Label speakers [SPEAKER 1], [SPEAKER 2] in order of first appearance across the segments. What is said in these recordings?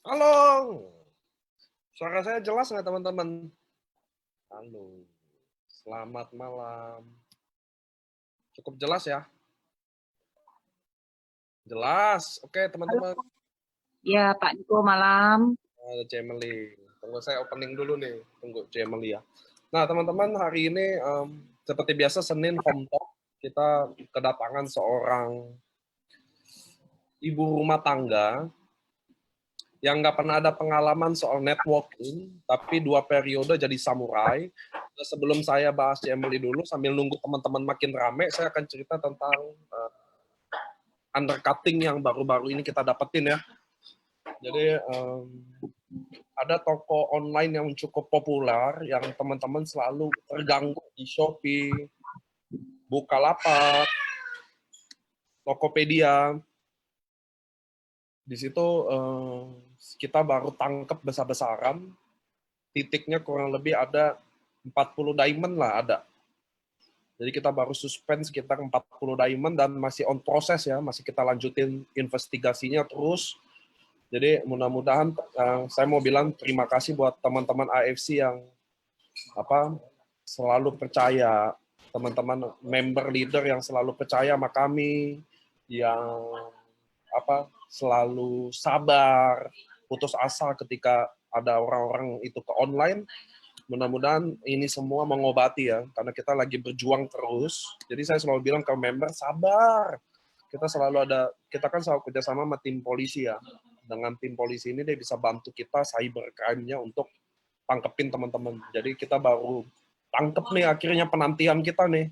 [SPEAKER 1] Halo, suara saya jelas nggak teman-teman? Halo, selamat malam. Cukup jelas ya? Jelas. Oke
[SPEAKER 2] Halo,
[SPEAKER 1] teman-teman.
[SPEAKER 2] ya Pak Niko malam.
[SPEAKER 1] Ada Cemeli. Tunggu saya opening dulu nih. Tunggu Cemeli ya. Nah teman-teman, hari ini seperti biasa Senin Home Talk, kita kedatangan seorang ibu rumah tangga yang nggak pernah ada pengalaman soal networking, tapi 2 periode jadi samurai. Nah, sebelum saya bahas Emily dulu, sambil nunggu teman-teman makin rame, saya akan cerita tentang undercutting yang baru-baru ini kita dapetin ya. Jadi ada toko online yang cukup populer, yang teman-teman selalu terganggu di Shopee, Bukalapak, Tokopedia. Di situ kita baru tangkap besar-besaran, titiknya kurang lebih ada 40 diamond lah ada. Jadi kita baru suspend sekitar 40 diamond dan masih on proses ya, masih kita lanjutin investigasinya terus. Jadi mudah-mudahan saya mau bilang terima kasih buat teman-teman AFC yang selalu percaya, teman-teman member leader yang selalu percaya sama kami, yang selalu sabar, putus asa ketika ada orang-orang itu ke online. Mudah-mudahan ini semua mengobati ya, karena kita lagi berjuang terus. Jadi saya selalu bilang ke member, sabar. Kita kan selalu kerjasama sama tim polisi ya. Dengan tim polisi ini dia bisa bantu kita cybercrime-nya untuk tangkepin teman-teman. Jadi kita baru tangkep nih akhirnya penantian kita nih.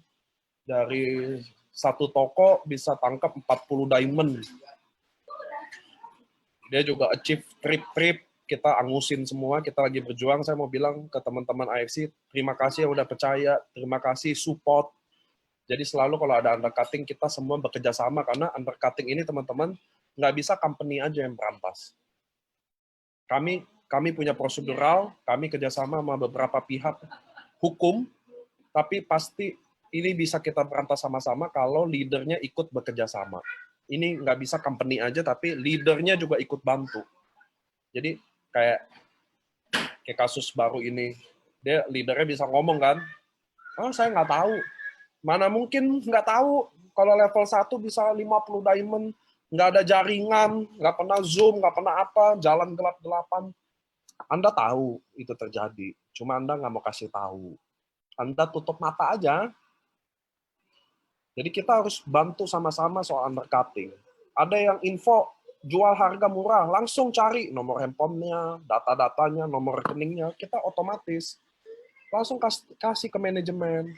[SPEAKER 1] Dari satu toko bisa tangkap 40 diamond. Dia juga achieve trip-trip, kita angusin semua, kita lagi berjuang. Saya mau bilang ke teman-teman AFC, terima kasih yang udah percaya, terima kasih support. Jadi selalu kalau ada undercutting, kita semua bekerja sama, karena undercutting ini teman-teman, nggak bisa company aja yang berantas. Kami punya prosedural, kami kerjasama sama beberapa pihak hukum, tapi pasti ini bisa kita berantas sama-sama kalau leadernya ikut bekerja sama. Ini nggak bisa company aja, tapi leadernya juga ikut bantu. Jadi kayak kasus baru ini, dia leadernya bisa ngomong kan, oh saya nggak tahu, mana mungkin nggak tahu kalau level 1 bisa 50 diamond, nggak ada jaringan, nggak pernah zoom, nggak pernah apa, jalan gelap-gelapan. Anda tahu itu terjadi, cuma Anda nggak mau kasih tahu. Anda tutup mata aja. Jadi kita harus bantu sama-sama soal undercutting. Ada yang info jual harga murah, langsung cari nomor handphonenya, data-datanya, nomor rekeningnya, kita otomatis langsung kasih ke manajemen.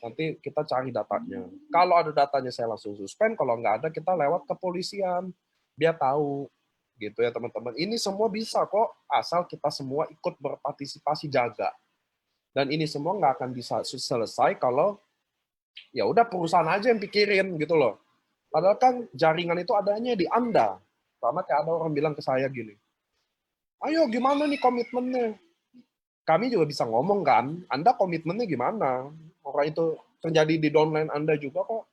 [SPEAKER 1] Nanti kita cari datanya. Kalau ada datanya saya langsung suspend, kalau nggak ada kita lewat kepolisian. Biar tahu. Gitu ya teman-teman. Ini semua bisa kok, asal kita semua ikut berpartisipasi jaga. Dan ini semua nggak akan bisa selesai kalau ya udah perusahaan aja yang pikirin gitu loh. Padahal kan jaringan itu adanya di Anda. Sama kayak ada orang bilang ke saya gini, ayo gimana nih komitmennya? Kami juga bisa ngomong kan, Anda komitmennya gimana? Orang itu terjadi di downline Anda juga kok.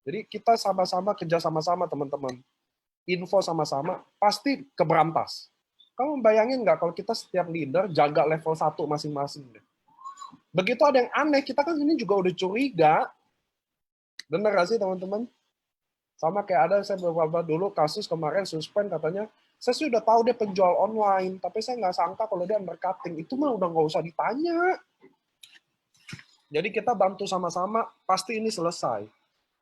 [SPEAKER 1] Jadi kita sama-sama kerja sama-sama teman-teman. Info sama-sama, pasti keberantas. Kamu bayangin nggak kalau kita setiap leader jaga level 1 masing-masing. Begitu ada yang aneh, kita kan ini juga udah curiga. Bener nggak sih teman-teman? Sama kayak ada saya beberapa dulu kasus kemarin suspend katanya, saya sudah tahu dia penjual online, tapi saya nggak sangka kalau dia undercutting. Itu mah udah nggak usah ditanya. Jadi kita bantu sama-sama, pasti ini selesai.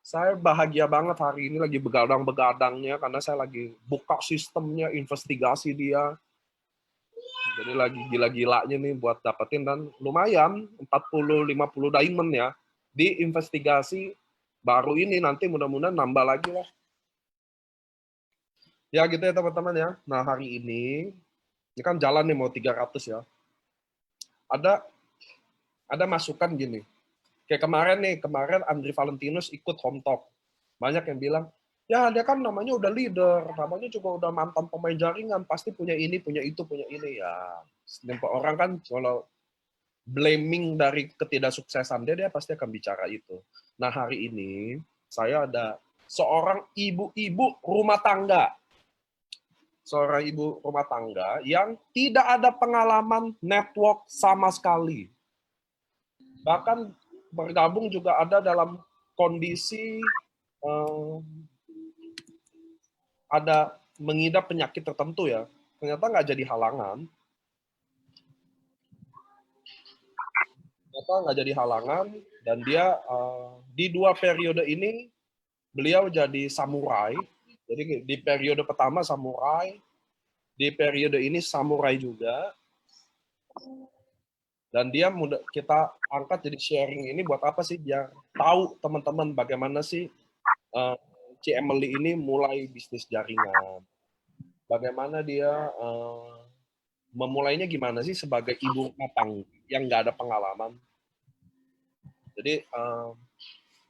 [SPEAKER 1] Saya bahagia banget hari ini lagi begadang-begadangnya karena saya lagi buka sistemnya, investigasi dia. Jadi lagi gila-gilanya nih buat dapetin, dan lumayan 40-50 diamond ya. Di investigasi baru ini, nanti mudah-mudahan nambah lagi lah. Ya gitu ya teman-teman ya. Nah hari ini kan jalan nih mau 300 ya. Ada masukan gini. Kayak kemarin Andri Valentinus ikut Home Talk. Banyak yang bilang, ya dia kan namanya udah leader, namanya juga udah mantan pemain jaringan, pasti punya ini, punya itu, punya ini. Ya, setiap orang kan kalau blaming dari ketidaksuksesan dia pasti akan bicara itu. Nah hari ini, saya ada seorang ibu-ibu rumah tangga. seorang ibu rumah tangga yang tidak ada pengalaman network sama sekali. Bahkan bergabung juga ada dalam kondisi ada mengidap penyakit tertentu ya. Ternyata nggak jadi halangan. Dan dia di 2 periode ini beliau jadi samurai. Jadi di periode pertama samurai, di periode ini samurai juga. Dan dia kita angkat jadi sharing ini buat apa sih? Biar tahu teman-teman bagaimana sih C. Emily ini mulai bisnis jaringan. Bagaimana dia memulainya gimana sih sebagai ibu rumah tangga yang nggak ada pengalaman. Jadi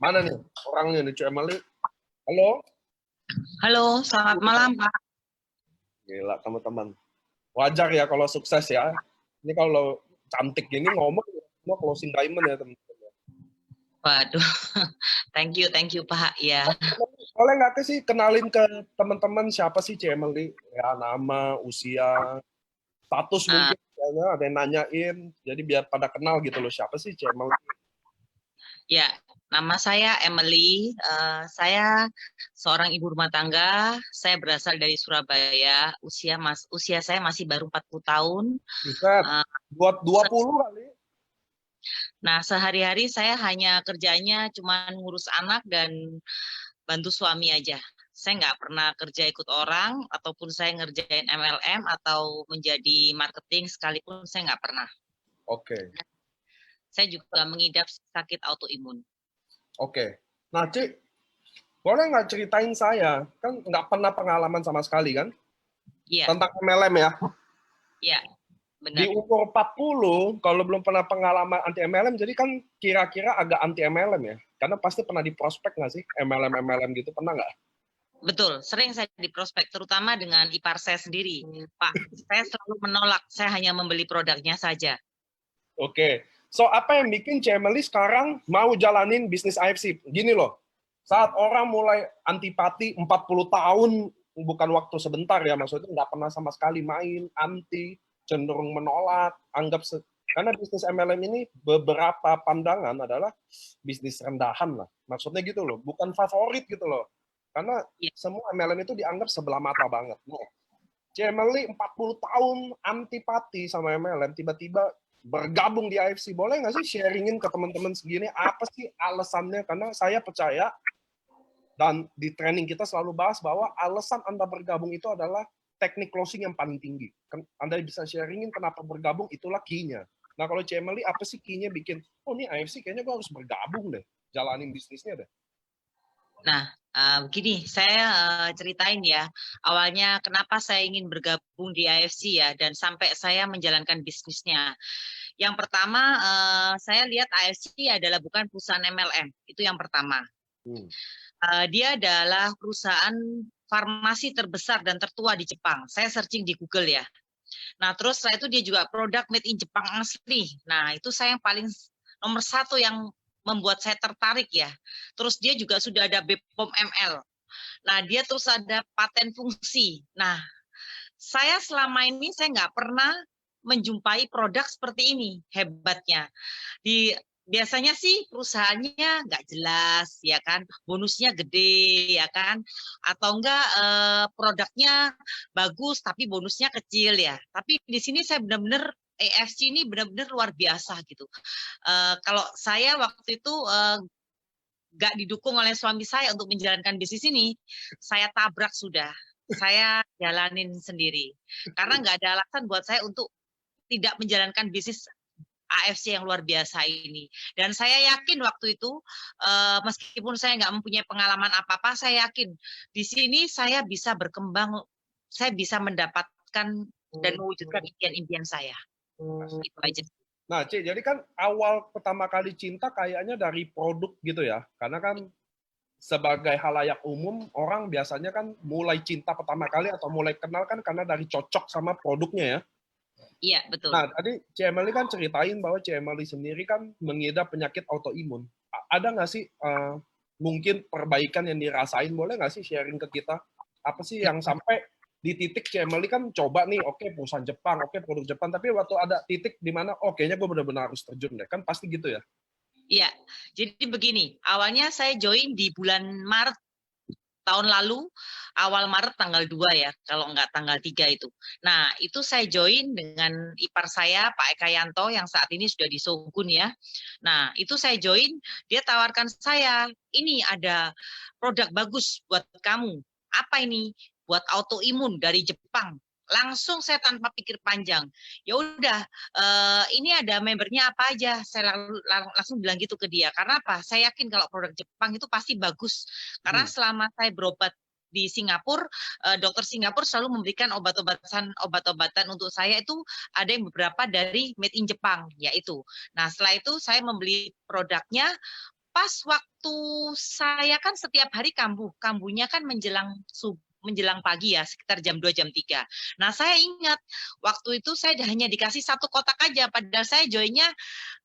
[SPEAKER 1] mana nih orangnya nih C. Emily? Halo?
[SPEAKER 2] Halo, selamat malam, Pak.
[SPEAKER 1] Gila teman-teman. Wajar ya kalau sukses ya. Ini kalau cantik gini ngomong semua closing diamond ya teman-teman.
[SPEAKER 2] Waduh, thank you Pak. Ya.
[SPEAKER 1] Boleh nggak sih kenalin ke teman-teman siapa sih C. Emily? Ya nama, usia, status mungkin. Ada yang nanyain. Jadi biar pada kenal gitu loh siapa sih C. Emily.
[SPEAKER 2] Ya, nama saya Emily. Saya seorang ibu rumah tangga. Saya berasal dari Surabaya. Usia saya masih baru 40 tahun.
[SPEAKER 1] Buat 20 kali.
[SPEAKER 2] Nah, sehari-hari saya hanya kerjanya cuma ngurus anak dan bantu suami aja. Saya nggak pernah kerja ikut orang, ataupun saya ngerjain MLM atau menjadi marketing sekalipun saya nggak pernah.
[SPEAKER 1] Oke.
[SPEAKER 2] Saya juga mengidap sakit autoimun.
[SPEAKER 1] Oke. Nah, Cik, boleh nggak ceritain saya? Kan nggak pernah pengalaman sama sekali kan?
[SPEAKER 2] Iya.
[SPEAKER 1] Tentang MLM ya?
[SPEAKER 2] Iya, benar.
[SPEAKER 1] Di umur 40, kalau belum pernah pengalaman anti MLM, jadi kan kira-kira agak anti MLM ya? Karena pasti pernah di prospek nggak sih? MLM gitu, pernah nggak?
[SPEAKER 2] Betul, sering saya di prospek, terutama dengan ipar saya sendiri. Pak, saya selalu menolak, saya hanya membeli produknya saja.
[SPEAKER 1] Oke, so apa yang bikin C. Emily sekarang mau jalanin bisnis AFC? Gini loh, saat orang mulai antipati 40 tahun, bukan waktu sebentar ya, maksudnya nggak pernah sama sekali main, anti, cenderung menolak, karena bisnis MLM ini beberapa pandangan adalah bisnis rendahan lah. Maksudnya gitu loh, bukan favorit gitu loh. Karena semua MLM itu dianggap sebelah mata banget. Nah, C. Emily 40 tahun antipati sama MLM, tiba-tiba bergabung di AFC. Boleh nggak sih sharingin ke teman-teman segini, apa sih alasannya? Karena saya percaya, dan di training kita selalu bahas bahwa alasan Anda bergabung itu adalah teknik closing yang paling tinggi. Anda bisa sharingin kenapa bergabung, itulah key-nya. Nah, kalau C. Emily, apa sih key-nya bikin, oh ini AFC kayaknya gue harus bergabung deh, jalanin bisnisnya deh.
[SPEAKER 2] Nah, begini, saya ceritain ya, awalnya kenapa saya ingin bergabung di AFC ya, dan sampai saya menjalankan bisnisnya. Yang pertama, saya lihat AFC adalah bukan perusahaan MLM, itu yang pertama. Dia adalah perusahaan farmasi terbesar dan tertua di Jepang. Saya searching di Google ya. Nah, terus setelah itu dia juga produk made in Jepang asli. Nah, itu saya yang paling nomor 1 yang membuat saya tertarik ya. Terus dia juga sudah ada BPOM ML. Nah, dia terus ada paten fungsi. Nah, saya selama ini saya nggak pernah menjumpai produk seperti ini. Hebatnya. Biasanya sih perusahaannya nggak jelas, ya kan, bonusnya gede, ya kan, atau enggak produknya bagus tapi bonusnya kecil ya. Tapi di sini saya benar-benar AFC ini benar-benar luar biasa gitu. Kalau saya waktu itu nggak didukung oleh suami saya untuk menjalankan bisnis ini, saya tabrak sudah. Saya jalanin sendiri. Karena nggak ada alasan buat saya untuk tidak menjalankan bisnis AFC yang luar biasa ini. Dan saya yakin waktu itu, meskipun saya nggak mempunyai pengalaman apa-apa, saya yakin di sini saya bisa berkembang, saya bisa mendapatkan dan mewujudkan impian-impian saya. Itu aja.
[SPEAKER 1] Nah, Cik, jadi kan awal pertama kali cinta kayaknya dari produk gitu ya. Karena kan sebagai halayak umum, orang biasanya kan mulai cinta pertama kali atau mulai kenal kan karena dari cocok sama produknya ya.
[SPEAKER 2] Iya, betul.
[SPEAKER 1] Nah, tadi C. Emily kan ceritain bahwa C. Emily sendiri kan mengidap penyakit autoimun. Ada nggak sih mungkin perbaikan yang dirasain? Boleh nggak sih sharing ke kita? Apa sih yang sampai di titik si Emily kan coba nih, oke perusahaan Jepang, oke produk Jepang, tapi waktu ada titik di mana, oh kayaknya gue benar-benar harus terjun deh, kan pasti gitu ya?
[SPEAKER 2] Iya, jadi begini, awalnya saya join di bulan Maret tahun lalu, awal Maret tanggal 2 ya, kalau nggak tanggal 3 itu. Nah, itu saya join dengan ipar saya, Pak Eka Yanto, yang saat ini sudah di Shogun ya. Nah, itu saya join, dia tawarkan saya, ini ada produk bagus buat kamu. Apa ini? Buat autoimun dari Jepang. Langsung saya tanpa pikir panjang. Ya udah, ini ada membernya apa aja. Saya langsung bilang gitu ke dia. Karena apa? Saya yakin kalau produk Jepang itu pasti bagus. Karena selama saya berobat di Singapura, dokter Singapura selalu memberikan obat-obatan untuk saya itu ada yang beberapa dari made in Jepang, yaitu. Nah, setelah itu saya membeli produknya. Pas waktu saya kan setiap hari kambuhnya kan menjelang pagi ya, sekitar jam 2, jam 3. Nah, saya ingat waktu itu saya hanya dikasih 1 kotak aja, padahal saya joinnya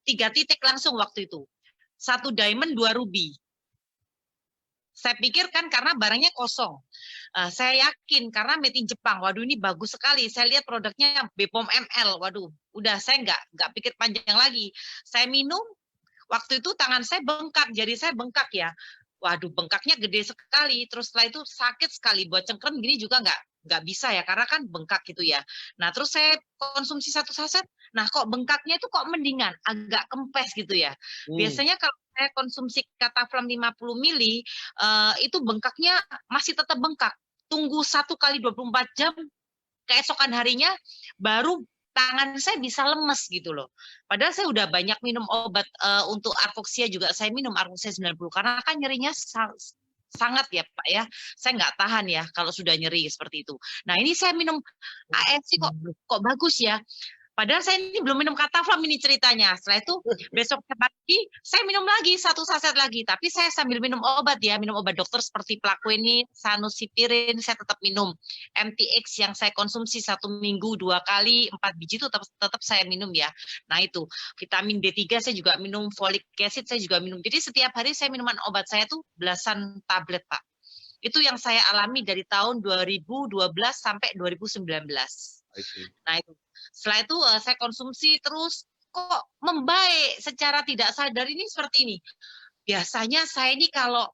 [SPEAKER 2] 3 titik langsung waktu itu. 1 diamond, 2 ruby. Saya pikir kan karena barangnya kosong. Saya yakin karena made in Jepang. Waduh, ini bagus sekali. Saya lihat produknya BPOM ML. Waduh, udah saya nggak pikir panjang lagi. Saya minum, waktu itu tangan saya bengkak, jari saya bengkak ya. Waduh, bengkaknya gede sekali. Terus setelah itu sakit sekali. Buat cengkram gini juga nggak bisa ya, karena kan bengkak gitu ya. Nah, terus saya konsumsi 1 saset. Nah, kok bengkaknya itu kok mendingan, agak kempes gitu ya. Biasanya kalau saya konsumsi Kataflam 50 mili, itu bengkaknya masih tetap bengkak. Tunggu 1 kali 24 jam, keesokan harinya baru tangan saya bisa lemes gitu loh. Padahal saya udah banyak minum obat untuk arfoksia juga saya minum arfoksia 90 karena kan nyerinya sangat ya Pak ya. Saya nggak tahan ya kalau sudah nyeri seperti itu. Nah, ini saya minum AFC kok bagus ya. Padahal saya ini belum minum Kataflam ini ceritanya. Setelah itu besok pagi saya minum lagi 1 saset lagi. Tapi saya sambil minum obat ya, minum obat dokter seperti Plaquenil, Sanusipirin, saya tetap minum. MTX yang saya konsumsi 1 minggu 2 kali, 4 biji itu tetap saya minum ya. Nah itu, vitamin D3 saya juga minum, folic acid saya juga minum. Jadi setiap hari saya minuman obat saya tuh belasan tablet Pak. Itu yang saya alami dari tahun 2012 sampai 2019. Nah itu. Setelah itu saya konsumsi terus kok membaik secara tidak sadar ini seperti ini. Biasanya saya ini kalau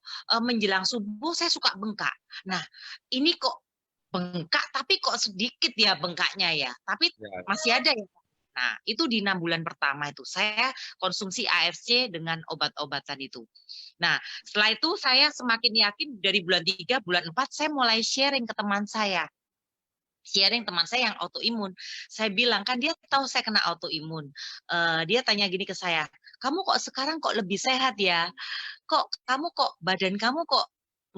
[SPEAKER 2] menjelang subuh saya suka bengkak. Nah, ini kok bengkak tapi kok sedikit ya bengkaknya ya. Tapi masih ada ya. Nah, itu di 6 bulan pertama itu saya konsumsi AFC dengan obat-obatan itu. Nah, setelah itu saya semakin yakin dari bulan 3, bulan 4 saya mulai sharing ke teman saya. Sharing teman saya yang autoimun. Saya bilang, kan dia tahu saya kena autoimun. Dia tanya gini ke saya, kamu kok sekarang kok lebih sehat ya? Badan kamu kok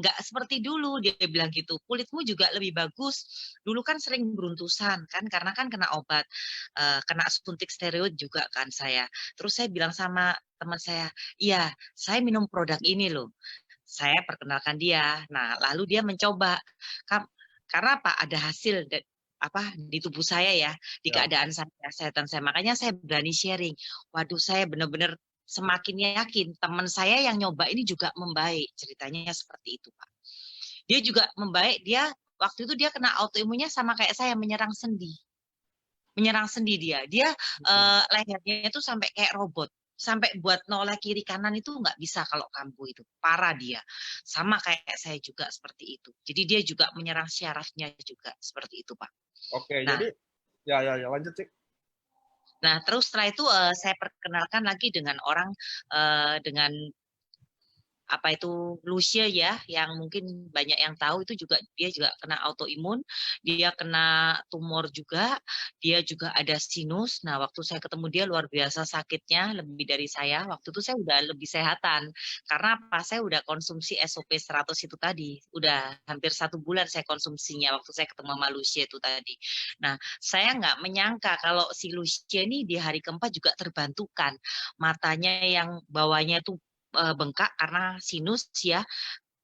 [SPEAKER 2] nggak seperti dulu, dia bilang gitu. Kulitmu juga lebih bagus. Dulu kan sering beruntusan kan, karena kan kena obat, kena suntik steroid juga kan saya. Terus saya bilang sama teman saya, iya saya minum produk ini loh. Saya perkenalkan dia. Nah, lalu dia mencoba. Karena apa? Ada hasil di tubuh saya ya, di keadaan saya, kesehatan saya. Makanya saya berani sharing. Waduh, saya benar-benar semakin yakin teman saya yang nyoba ini juga membaik. Ceritanya seperti itu, Pak. Dia juga membaik, waktu itu dia kena autoimunnya sama kayak saya, menyerang sendi. Menyerang sendi dia. Dia lehernya itu sampai kayak robot. Sampai buat noleh kiri kanan itu nggak bisa kalau kambuh itu. Parah dia. Sama kayak saya juga seperti itu. Jadi dia juga menyerang syarafnya juga seperti itu, Pak.
[SPEAKER 1] Oke, jadi ya lanjut sih.
[SPEAKER 2] Nah, terus setelah itu saya perkenalkan lagi dengan orang dengan apa itu Lucia ya, yang mungkin banyak yang tahu itu dia juga kena autoimun, dia kena tumor juga, dia juga ada sinus. Nah, waktu saya ketemu dia luar biasa sakitnya, lebih dari saya. Waktu itu saya udah lebih sehatan. Karena apa? Saya udah konsumsi SOP 100 itu tadi. Udah hampir 1 bulan saya konsumsinya waktu saya ketemu sama Lucia itu tadi. Nah, saya nggak menyangka kalau si Lucia ini di hari keempat juga terbantukan. Matanya yang bawahnya itu bengkak karena sinus ya,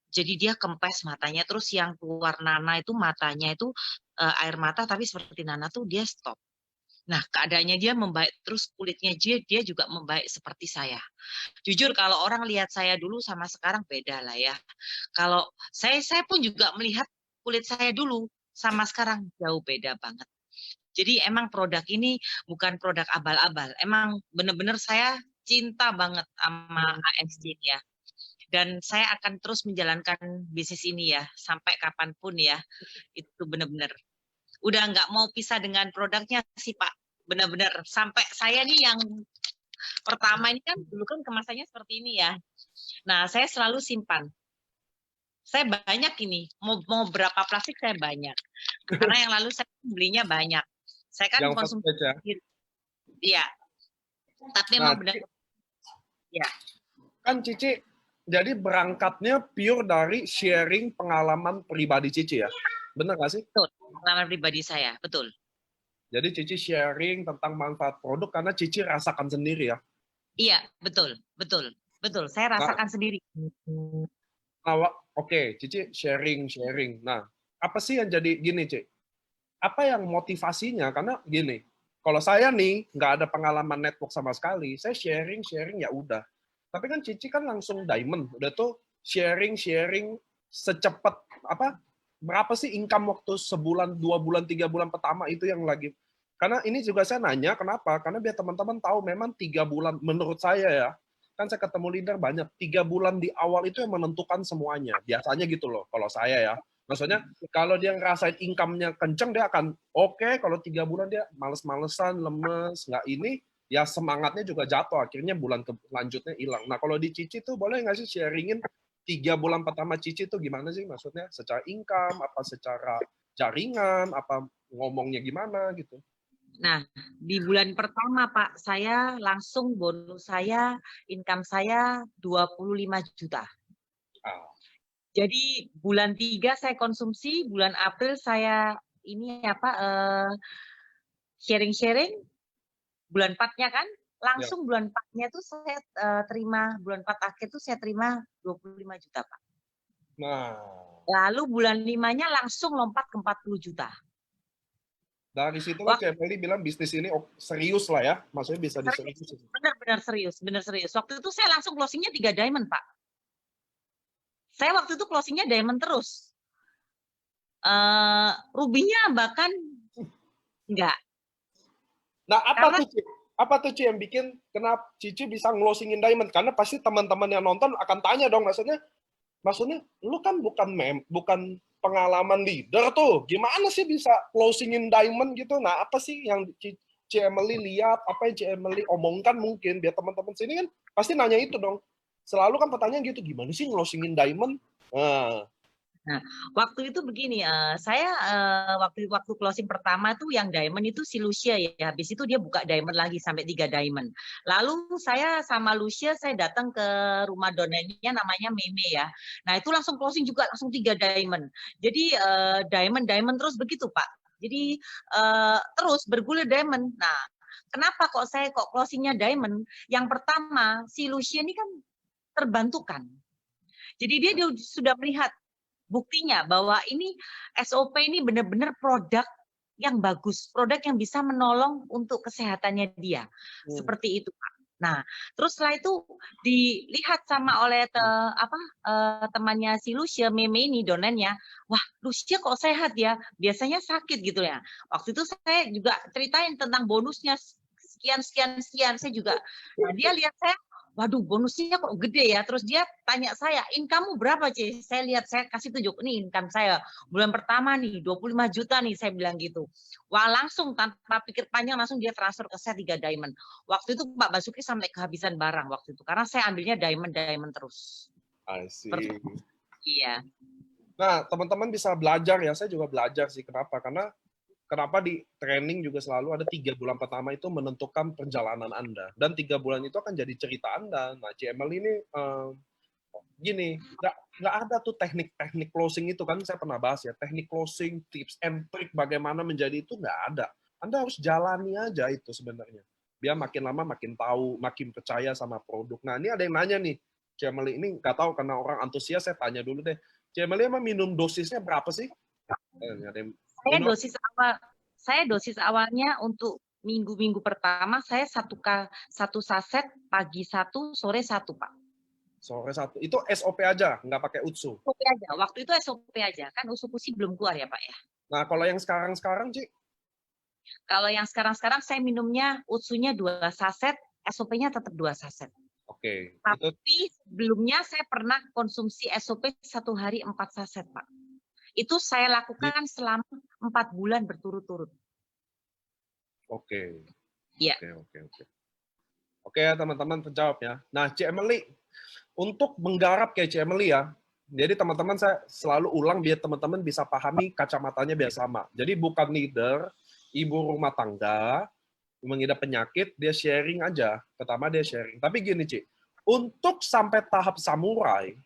[SPEAKER 2] jadi dia kempes matanya. Terus yang keluar Nana itu matanya itu air mata, tapi seperti Nana tuh dia stop. Nah, keadaannya dia membaik, terus kulitnya dia juga membaik seperti saya. Jujur kalau orang lihat saya dulu sama sekarang beda lah ya. Kalau saya pun juga melihat kulit saya dulu sama sekarang jauh beda banget. Jadi emang produk ini bukan produk abal-abal. Emang benar-benar saya cinta banget sama AFC ya. Dan saya akan terus menjalankan bisnis ini ya sampai kapanpun ya. Itu benar-benar udah nggak mau pisah dengan produknya sih Pak. Benar-benar sampai saya nih yang pertama ini kan dulu kan kemasannya seperti ini ya. Nah saya selalu simpan. Saya banyak ini, mau berapa plastik saya banyak. Karena yang lalu saya belinya banyak. Saya kan
[SPEAKER 1] Yang
[SPEAKER 2] konsumsi
[SPEAKER 1] first batch ya.
[SPEAKER 2] Iya. Tapi
[SPEAKER 1] Nah,
[SPEAKER 2] memang benar. Ya.
[SPEAKER 1] kan Cici jadi berangkatnya pure dari sharing pengalaman pribadi Cici ya. Benar nggak sih?
[SPEAKER 2] Betul. Pengalaman pribadi saya, betul.
[SPEAKER 1] Jadi Cici sharing tentang manfaat produk karena Cici rasakan sendiri ya.
[SPEAKER 2] Iya, betul, betul, betul. Saya rasakan sendiri.
[SPEAKER 1] Oke, Cici sharing. Nah, apa sih yang jadi gini, Cici? Apa yang motivasinya? Karena gini, kalau saya nih nggak ada pengalaman network sama sekali, saya sharing ya udah. Tapi kan Cici kan langsung diamond, udah tuh sharing secepat apa? Berapa sih income waktu sebulan, 2 bulan, 3 bulan pertama itu yang lagi? Karena ini juga saya nanya kenapa? Karena biar teman-teman tahu memang 3 bulan menurut saya ya, kan saya ketemu leader banyak 3 bulan di awal itu yang menentukan semuanya. Biasanya gitu loh, kalau saya ya. Maksudnya kalau dia ngerasain income-nya kenceng, dia akan oke, kalau 3 bulan dia males-malesan, lemes, nggak ini, ya semangatnya juga jatuh. Akhirnya bulan selanjutnya hilang. Nah kalau di Cici tuh boleh nggak sih sharingin 3 bulan pertama Cici tuh gimana sih? Maksudnya secara income, apa secara jaringan, apa ngomongnya gimana gitu?
[SPEAKER 2] Nah, di bulan pertama Pak, saya langsung bonus saya, income saya 25 juta. Jadi bulan 3 saya konsumsi, bulan April saya ini apa sharing-sharing, bulan 4-nya kan, langsung bulan 4-nya tuh saya terima, bulan 4 akhir tuh saya terima 25 juta Pak.
[SPEAKER 1] Nah.
[SPEAKER 2] Lalu bulan 5-nya langsung lompat ke 40 juta.
[SPEAKER 1] Dari situ kan Cik Meli bilang bisnis ini serius lah ya, maksudnya bisa diseriusin.
[SPEAKER 2] Benar-benar serius, benar serius. Waktu itu saya langsung closingnya 3 diamond Pak. Saya waktu itu closingnya diamond terus. Rubinya bahkan enggak.
[SPEAKER 1] Nah apa tuh Ci yang bikin kenapa Cici bisa ngelosingin diamond? Karena pasti teman-teman yang nonton akan tanya dong, maksudnya lu kan bukan pengalaman leader tuh, gimana sih bisa closingin diamond gitu? Nah apa sih yang Ci Emily lihat, apa yang Ci Emily omongkan mungkin biar teman-teman sini kan pasti nanya itu dong. Selalu kan pertanyaan gitu, gimana sih closingin diamond?
[SPEAKER 2] Nah, waktu itu begini, saya waktu closing pertama tuh yang diamond itu si Lucia ya, habis itu dia buka diamond lagi sampai 3 diamond. Lalu saya sama Lucia saya datang ke rumah donennya namanya Meme ya. Nah itu langsung closing juga langsung 3 diamond. Jadi diamond terus begitu Pak. Jadi terus bergulir diamond. Nah kenapa kok saya closingnya diamond? Yang pertama si Lucia ini kan terbantukan. Jadi dia sudah melihat buktinya bahwa ini SOP ini benar-benar produk yang bagus, produk yang bisa menolong untuk kesehatannya dia. Seperti itu, Pak. Nah, terus setelah itu dilihat sama oleh temannya si Lucia, Meme ini, donennya, wah Lucia kok sehat ya, biasanya sakit gitu ya. Waktu itu saya juga ceritain tentang bonusnya sekian, saya juga, nah, dia lihat saya, waduh bonusnya kok gede ya, terus dia tanya saya, income-mu berapa Ci? Saya lihat, saya kasih tunjuk, nih income saya, bulan pertama nih 25 juta nih, saya bilang gitu. Wah langsung tanpa pikir panjang, langsung dia transfer ke saya 3 diamond. Waktu itu Pak Basuki sampai kehabisan barang waktu itu, karena saya ambilnya diamond terus.
[SPEAKER 1] I see.
[SPEAKER 2] Iya.
[SPEAKER 1] Nah teman-teman bisa belajar ya, saya juga belajar sih, kenapa di training juga selalu ada 3 bulan pertama itu menentukan perjalanan Anda. Dan 3 bulan itu akan jadi cerita Anda. Nah, CML ini gini, nggak ada tuh teknik closing itu kan saya pernah bahas ya. Teknik closing, tips and trick bagaimana menjadi itu nggak ada. Anda harus jalani aja itu sebenarnya. Biar makin lama makin tahu, makin percaya sama produk. Nah, ini ada yang nanya nih, CML ini nggak tahu karena orang antusias, saya tanya dulu deh. CML emang minum dosisnya berapa sih?
[SPEAKER 2] Saya dosis awalnya untuk minggu pertama saya satu saset, pagi 1, sore 1 Pak.
[SPEAKER 1] Sore 1 itu SOP aja, nggak pakai UTSU?
[SPEAKER 2] SOP aja, waktu itu SOP aja, kan UTSU belum keluar ya Pak ya.
[SPEAKER 1] Nah, kalau yang sekarang-sekarang, Ci?
[SPEAKER 2] Kalau yang sekarang-sekarang saya minumnya Utsunya 2 saset, SOP-nya tetap 2 saset.
[SPEAKER 1] Oke.
[SPEAKER 2] Tapi sebelumnya saya pernah konsumsi SOP 1 hari 4 saset, Pak. Itu saya lakukan selama 4 bulan berturut-turut.
[SPEAKER 1] Oke.
[SPEAKER 2] Iya.
[SPEAKER 1] Oke. Oke ya teman-teman, terjawab ya. Nah, Ci Emily, untuk menggarap kayak Ci Emily ya, jadi teman-teman saya selalu ulang biar teman-teman bisa pahami kacamatanya biar sama. Jadi bukan leader, ibu rumah tangga, mengidap penyakit, dia sharing aja. Pertama dia sharing. Tapi gini, Ci, untuk sampai tahap samurai,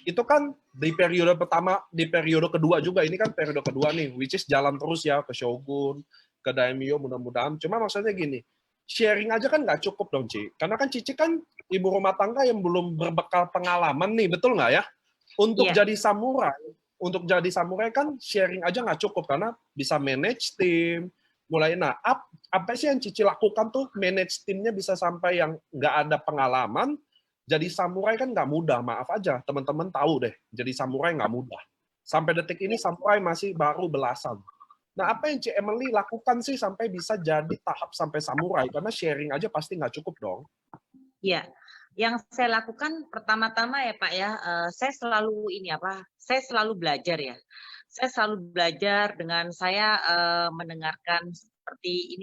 [SPEAKER 1] itu kan di periode pertama, di periode kedua juga, ini kan periode kedua nih, which is jalan terus ya, ke Shogun, ke Daimyo, mudah-mudahan. Cuma maksudnya gini, sharing aja kan nggak cukup dong, Ci. Karena kan Cici kan ibu rumah tangga yang belum berbekal pengalaman nih, betul nggak ya? Untuk
[SPEAKER 2] Iya.
[SPEAKER 1] jadi samurai kan sharing aja nggak cukup, karena bisa manage tim, mulai, nah, apa sih yang Cici lakukan tuh, manage timnya bisa sampai yang nggak ada pengalaman, jadi samurai kan nggak mudah, maaf aja, teman-teman tahu deh, jadi samurai nggak mudah. Sampai detik ini samurai masih baru belasan. Nah, apa yang Ci Emily lakukan sih sampai bisa jadi tahap sampai samurai? Karena sharing aja pasti nggak cukup dong.
[SPEAKER 2] Iya. Yang saya lakukan pertama-tama ya Pak ya, saya selalu saya selalu belajar ya. Saya selalu belajar dengan saya mendengarkan seperti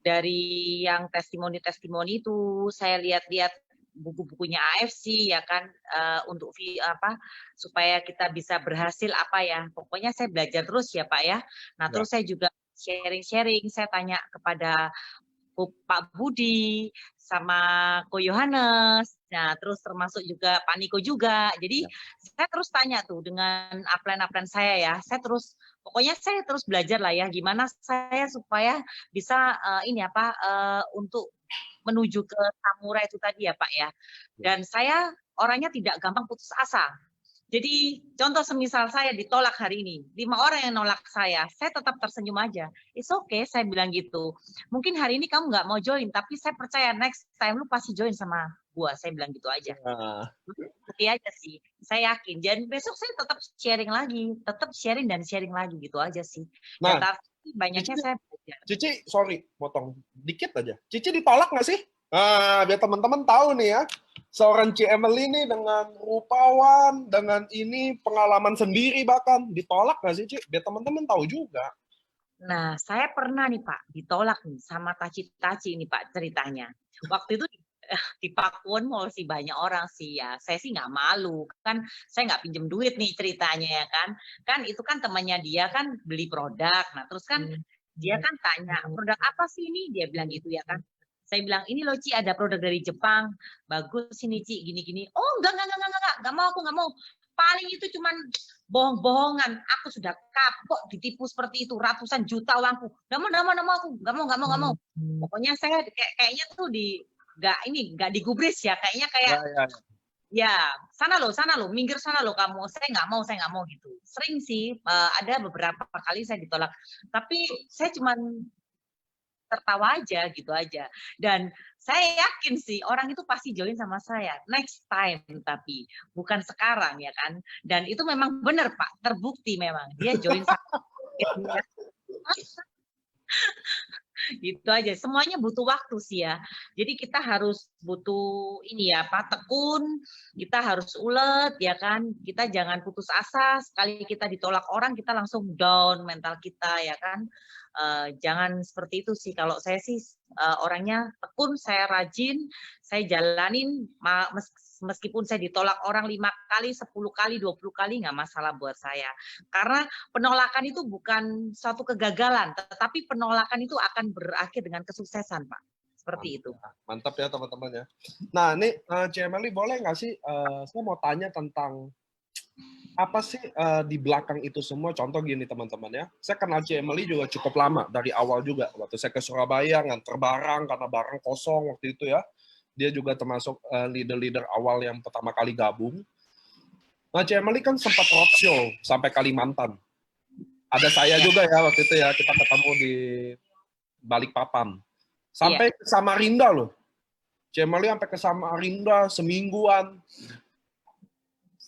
[SPEAKER 2] dari yang testimoni-testimoni itu, saya lihat-lihat buku-bukunya AFC ya kan, untuk supaya kita bisa berhasil pokoknya saya belajar terus ya Pak ya. Nah
[SPEAKER 1] Ya.
[SPEAKER 2] terus saya juga sharing-sharing, saya tanya kepada Pak Budi, sama Ko Yohanes, nah terus termasuk juga Pak Niko juga. Jadi saya terus tanya tuh dengan upline-upline saya ya, pokoknya saya terus belajar lah ya, gimana saya supaya bisa untuk menuju ke samurai itu tadi ya Pak ya. Dan saya orangnya tidak gampang putus asa. Jadi contoh semisal saya ditolak hari ini, 5 orang yang nolak saya tetap tersenyum aja. It's okay, saya bilang gitu. Mungkin hari ini kamu nggak mau join, tapi saya percaya next time lu pasti join sama gua. Saya bilang gitu aja. Seperti aja sih, saya yakin. Dan besok saya tetap sharing dan sharing lagi gitu aja sih.
[SPEAKER 1] Nah,
[SPEAKER 2] Dan tapi banyaknya saya belajar.
[SPEAKER 1] Cici, sorry, potong dikit aja. Cici ditolak nggak sih? Nah, biar teman-teman tahu nih ya, seorang Ci Emily ini dengan rupawan, dengan ini pengalaman sendiri bahkan, ditolak nggak sih, Ci? Biar teman-teman tahu juga.
[SPEAKER 2] Nah, saya pernah nih Pak, ditolak nih sama Taci-Taci ini Pak ceritanya. Waktu itu di Pakuwon Mall sih banyak orang sih ya. Saya sih nggak malu, kan saya nggak pinjem duit nih ceritanya ya kan. Kan itu kan temannya dia kan beli produk. Nah, terus kan dia kan tanya, produk apa sih ini? Dia bilang gitu ya kan. Saya bilang, ini loh Ci, ada produk dari Jepang. Bagus ini Ci, gini-gini. Oh, enggak mau, aku nggak mau. Paling itu cuman bohong-bohongan. Aku sudah kapok ditipu seperti itu, ratusan juta uangku. Nggak mau aku, nggak mau. Pokoknya saya kayaknya tuh nggak digubris ya, kayaknya kayak ya sana loh, minggir sana loh kamu. Saya nggak mau gitu. Sering sih, ada beberapa kali saya ditolak. Tapi saya cuman tertawa aja gitu aja. Dan saya yakin sih orang itu pasti join sama saya next time, tapi bukan sekarang ya kan. Dan itu memang benar Pak, terbukti memang dia join sama saya. Gitu aja. Semuanya butuh waktu sih ya. Jadi kita harus butuh tekun, kita harus ulet ya kan. Kita jangan putus asa, sekali kita ditolak orang kita langsung down mental kita ya kan. Jangan seperti itu sih. Kalau saya sih orangnya tekun, saya rajin, saya jalanin meskipun saya ditolak orang 5 kali, 10 kali, 20 kali nggak masalah buat saya. Karena penolakan itu bukan suatu kegagalan, tetapi penolakan itu akan berakhir dengan kesuksesan, Pak. Seperti itu.
[SPEAKER 1] Mantap ya teman-teman ya. Nah, ini Ci Emily boleh nggak sih, saya mau tanya tentang apa sih di belakang itu semua. Contoh gini teman-teman ya, saya kenal Ci Emily juga cukup lama, dari awal juga. Waktu saya ke Surabaya nganter barang, karena barang kosong waktu itu ya. Dia juga termasuk leader-leader awal yang pertama kali gabung. Nah, Ci Emily kan sempat roadshow sampai Kalimantan. Ada saya juga ya waktu itu ya, kita ketemu di Balikpapan. Sampai ke Samarinda loh. Ci Emily sampai ke Samarinda semingguan.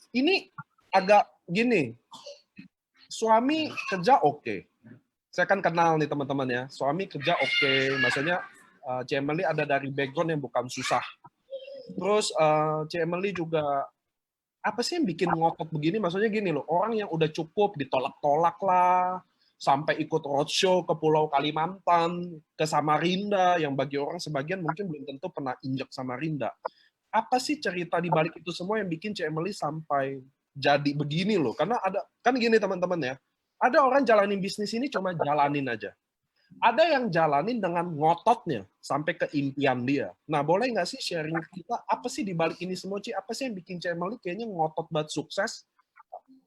[SPEAKER 1] Ini agak gini, suami kerja oke. Saya kan kenal nih teman-teman ya. Suami kerja oke. Maksudnya Ci Emily ada dari background yang bukan susah. Terus Ci Emily juga apa sih yang bikin ngotot begini? Maksudnya gini loh, orang yang udah cukup ditolak-tolak lah, sampai ikut roadshow ke Pulau Kalimantan, ke Samarinda, yang bagi orang sebagian mungkin belum tentu pernah injak Samarinda. Apa sih cerita di balik itu semua yang bikin Ci Emily sampai jadi begini loh? Karena ada, kan gini teman-teman ya, ada orang jalanin bisnis ini cuma jalanin aja. Ada yang jalanin dengan ngototnya sampai ke impian dia. Nah, boleh nggak sih sharing kita apa sih di balik ini semua, Ci? Apa sih yang bikin Ci Emily kayaknya ngotot banget sukses?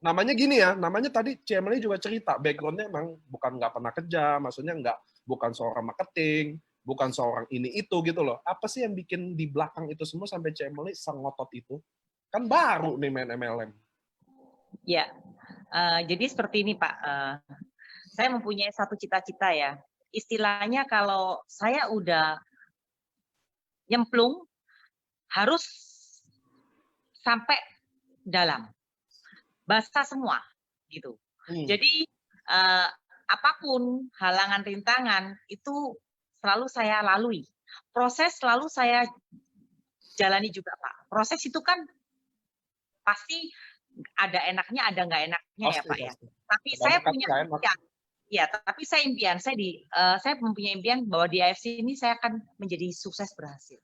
[SPEAKER 1] Namanya gini ya, namanya tadi Ci Emily juga cerita, background-nya emang bukan nggak pernah kerja, maksudnya bukan seorang marketing, bukan seorang ini itu gitu loh. Apa sih yang bikin di belakang itu semua sampai Ci Emily sang ngotot itu? Kan baru nih main MLM.
[SPEAKER 2] Ya, jadi seperti ini Pak. Saya mempunyai satu cita-cita ya. Istilahnya kalau saya udah nyemplung, harus sampai dalam. Basah semua, gitu. Jadi, apapun halangan rintangan, itu selalu saya lalui. Proses selalu saya jalani juga, Pak. Proses itu kan pasti ada enaknya, ada nggak enaknya ya, Pak ya. Tapi saya punya impian. Ya, tapi saya mempunyai impian bahwa di AFC ini saya akan menjadi sukses berhasil.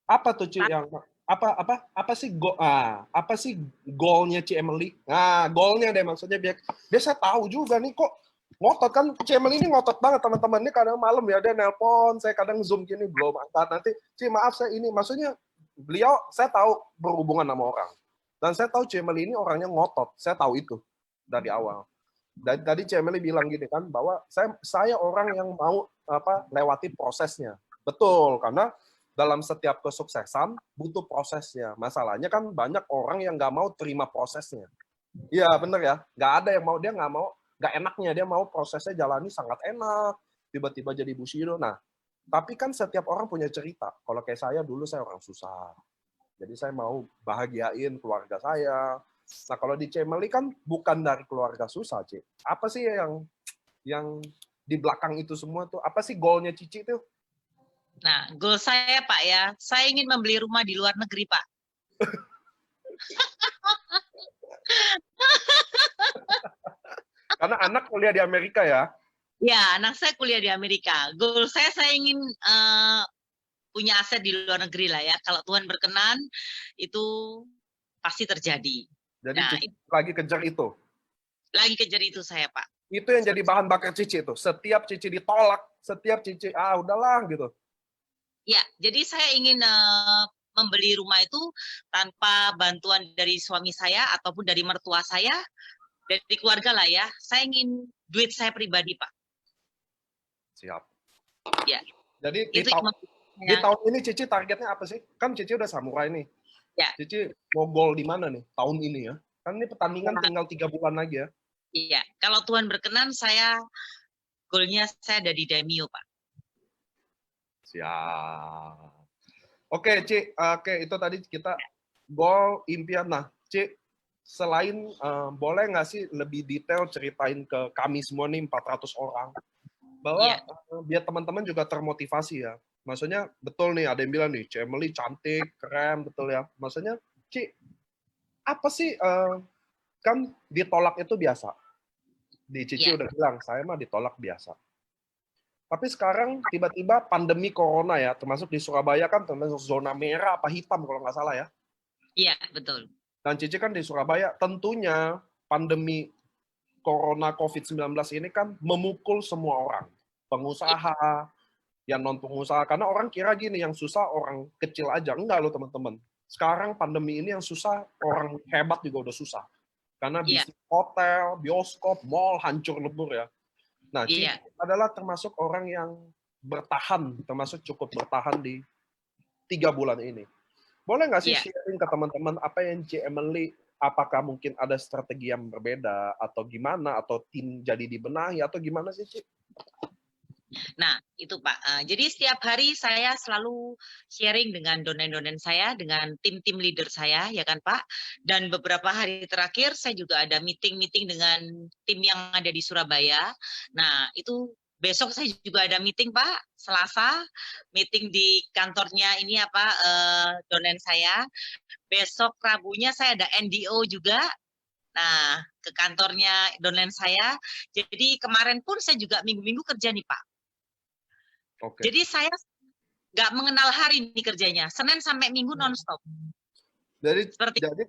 [SPEAKER 1] Apa tuh Ci yang apa sih goalnya Ci Emily? Nah, goalnya deh maksudnya biar saya tahu juga nih kok ngotot kan Ci Emily ini ngotot banget teman-teman. Ini kadang malam ya dia nelpon, saya kadang zoom gini belum angkat nanti. Ci maaf saya ini maksudnya beliau saya tahu berhubungan sama orang. Dan saya tahu Ci Emily ini orangnya ngotot. Saya tahu itu dari awal. Dan tadi Ci Emily bilang gini kan bahwa saya orang yang mau lewati prosesnya. Betul, karena dalam setiap kesuksesan butuh prosesnya. Masalahnya kan banyak orang yang nggak mau terima prosesnya. Iya bener ya, nggak ada yang mau, dia nggak mau, nggak enaknya, dia mau prosesnya jalani sangat enak, tiba-tiba jadi Bushido. Nah, tapi kan setiap orang punya cerita. Kalau kayak saya dulu saya orang susah, jadi saya mau bahagiain keluarga saya. Nah kalau di Ci Emily kan bukan dari keluarga susah, Ci. Apa sih yang di belakang itu semua tuh? Apa sih goalnya Cici tuh?
[SPEAKER 2] Nah, goal saya Pak ya, saya ingin membeli rumah di luar negeri Pak.
[SPEAKER 1] Karena anak kuliah di Amerika ya?
[SPEAKER 2] Ya, anak saya kuliah di Amerika. Goal saya ingin punya aset di luar negeri lah ya. Kalau Tuhan berkenan, itu pasti terjadi.
[SPEAKER 1] Jadi nah, lagi kejar itu?
[SPEAKER 2] Lagi kejar itu saya Pak.
[SPEAKER 1] Itu yang jadi bahan bakar Cici itu. Setiap Cici ditolak, setiap Cici udahlah gitu.
[SPEAKER 2] Ya, jadi saya ingin membeli rumah itu tanpa bantuan dari suami saya ataupun dari mertua saya, dari keluarga lah ya. Saya ingin duit saya pribadi, Pak.
[SPEAKER 1] Siap.
[SPEAKER 2] Ya.
[SPEAKER 1] Jadi di tahun ini Cici targetnya apa sih? Kan Cici udah samurai nih.
[SPEAKER 2] Ya.
[SPEAKER 1] Cici mau goal di mana nih tahun ini ya? Kan ini pertandingan tinggal 3 bulan lagi ya.
[SPEAKER 2] Iya, kalau Tuhan berkenan saya goalnya saya ada di Daimyo, Pak.
[SPEAKER 1] Siap. Oke, Ci. Oke, itu tadi kita goal, impian. Nah, Ci, selain boleh nggak sih lebih detail ceritain ke kami semua nih 400 orang bahwa biar teman-teman juga termotivasi ya. Maksudnya betul nih ada yang bilang nih, Ci Emily cantik, keren, betul ya. Maksudnya, Ci, apa sih kan ditolak itu biasa. Di Cici udah bilang, saya mah ditolak biasa. Tapi sekarang tiba-tiba pandemi corona ya, termasuk di Surabaya kan termasuk zona merah apa hitam kalau nggak salah ya.
[SPEAKER 2] Iya, betul.
[SPEAKER 1] Dan Cici kan di Surabaya, tentunya pandemi corona COVID-19 ini kan memukul semua orang. Pengusaha, yang non-pengusaha. Karena orang kira gini, yang susah orang kecil aja. Enggak loh teman-teman. Sekarang pandemi ini yang susah, orang hebat juga udah susah. Karena bisnis hotel, bioskop, mall hancur lebur ya. Nah, Cici adalah termasuk orang yang bertahan, termasuk cukup bertahan di 3 bulan ini. Boleh nggak sih sharing ke teman-teman apa yang Ci Emily, apakah mungkin ada strategi yang berbeda, atau gimana, atau tim jadi dibenahi, atau gimana sih, Ci?
[SPEAKER 2] Nah, itu Pak. Jadi setiap hari saya selalu sharing dengan donen-donen saya, dengan tim-tim leader saya, ya kan Pak. Dan beberapa hari terakhir saya juga ada meeting-meeting dengan tim yang ada di Surabaya. Nah, itu besok saya juga ada meeting Pak, Selasa, meeting di kantornya ini apa, donen saya. Besok Rabunya saya ada NDO juga. Nah, ke kantornya donen saya. Jadi kemarin pun saya juga minggu-minggu kerja nih Pak.
[SPEAKER 1] Oke.
[SPEAKER 2] Jadi saya nggak mengenal hari ini kerjanya, Senin sampai Minggu nonstop. Seperti
[SPEAKER 1] Jadi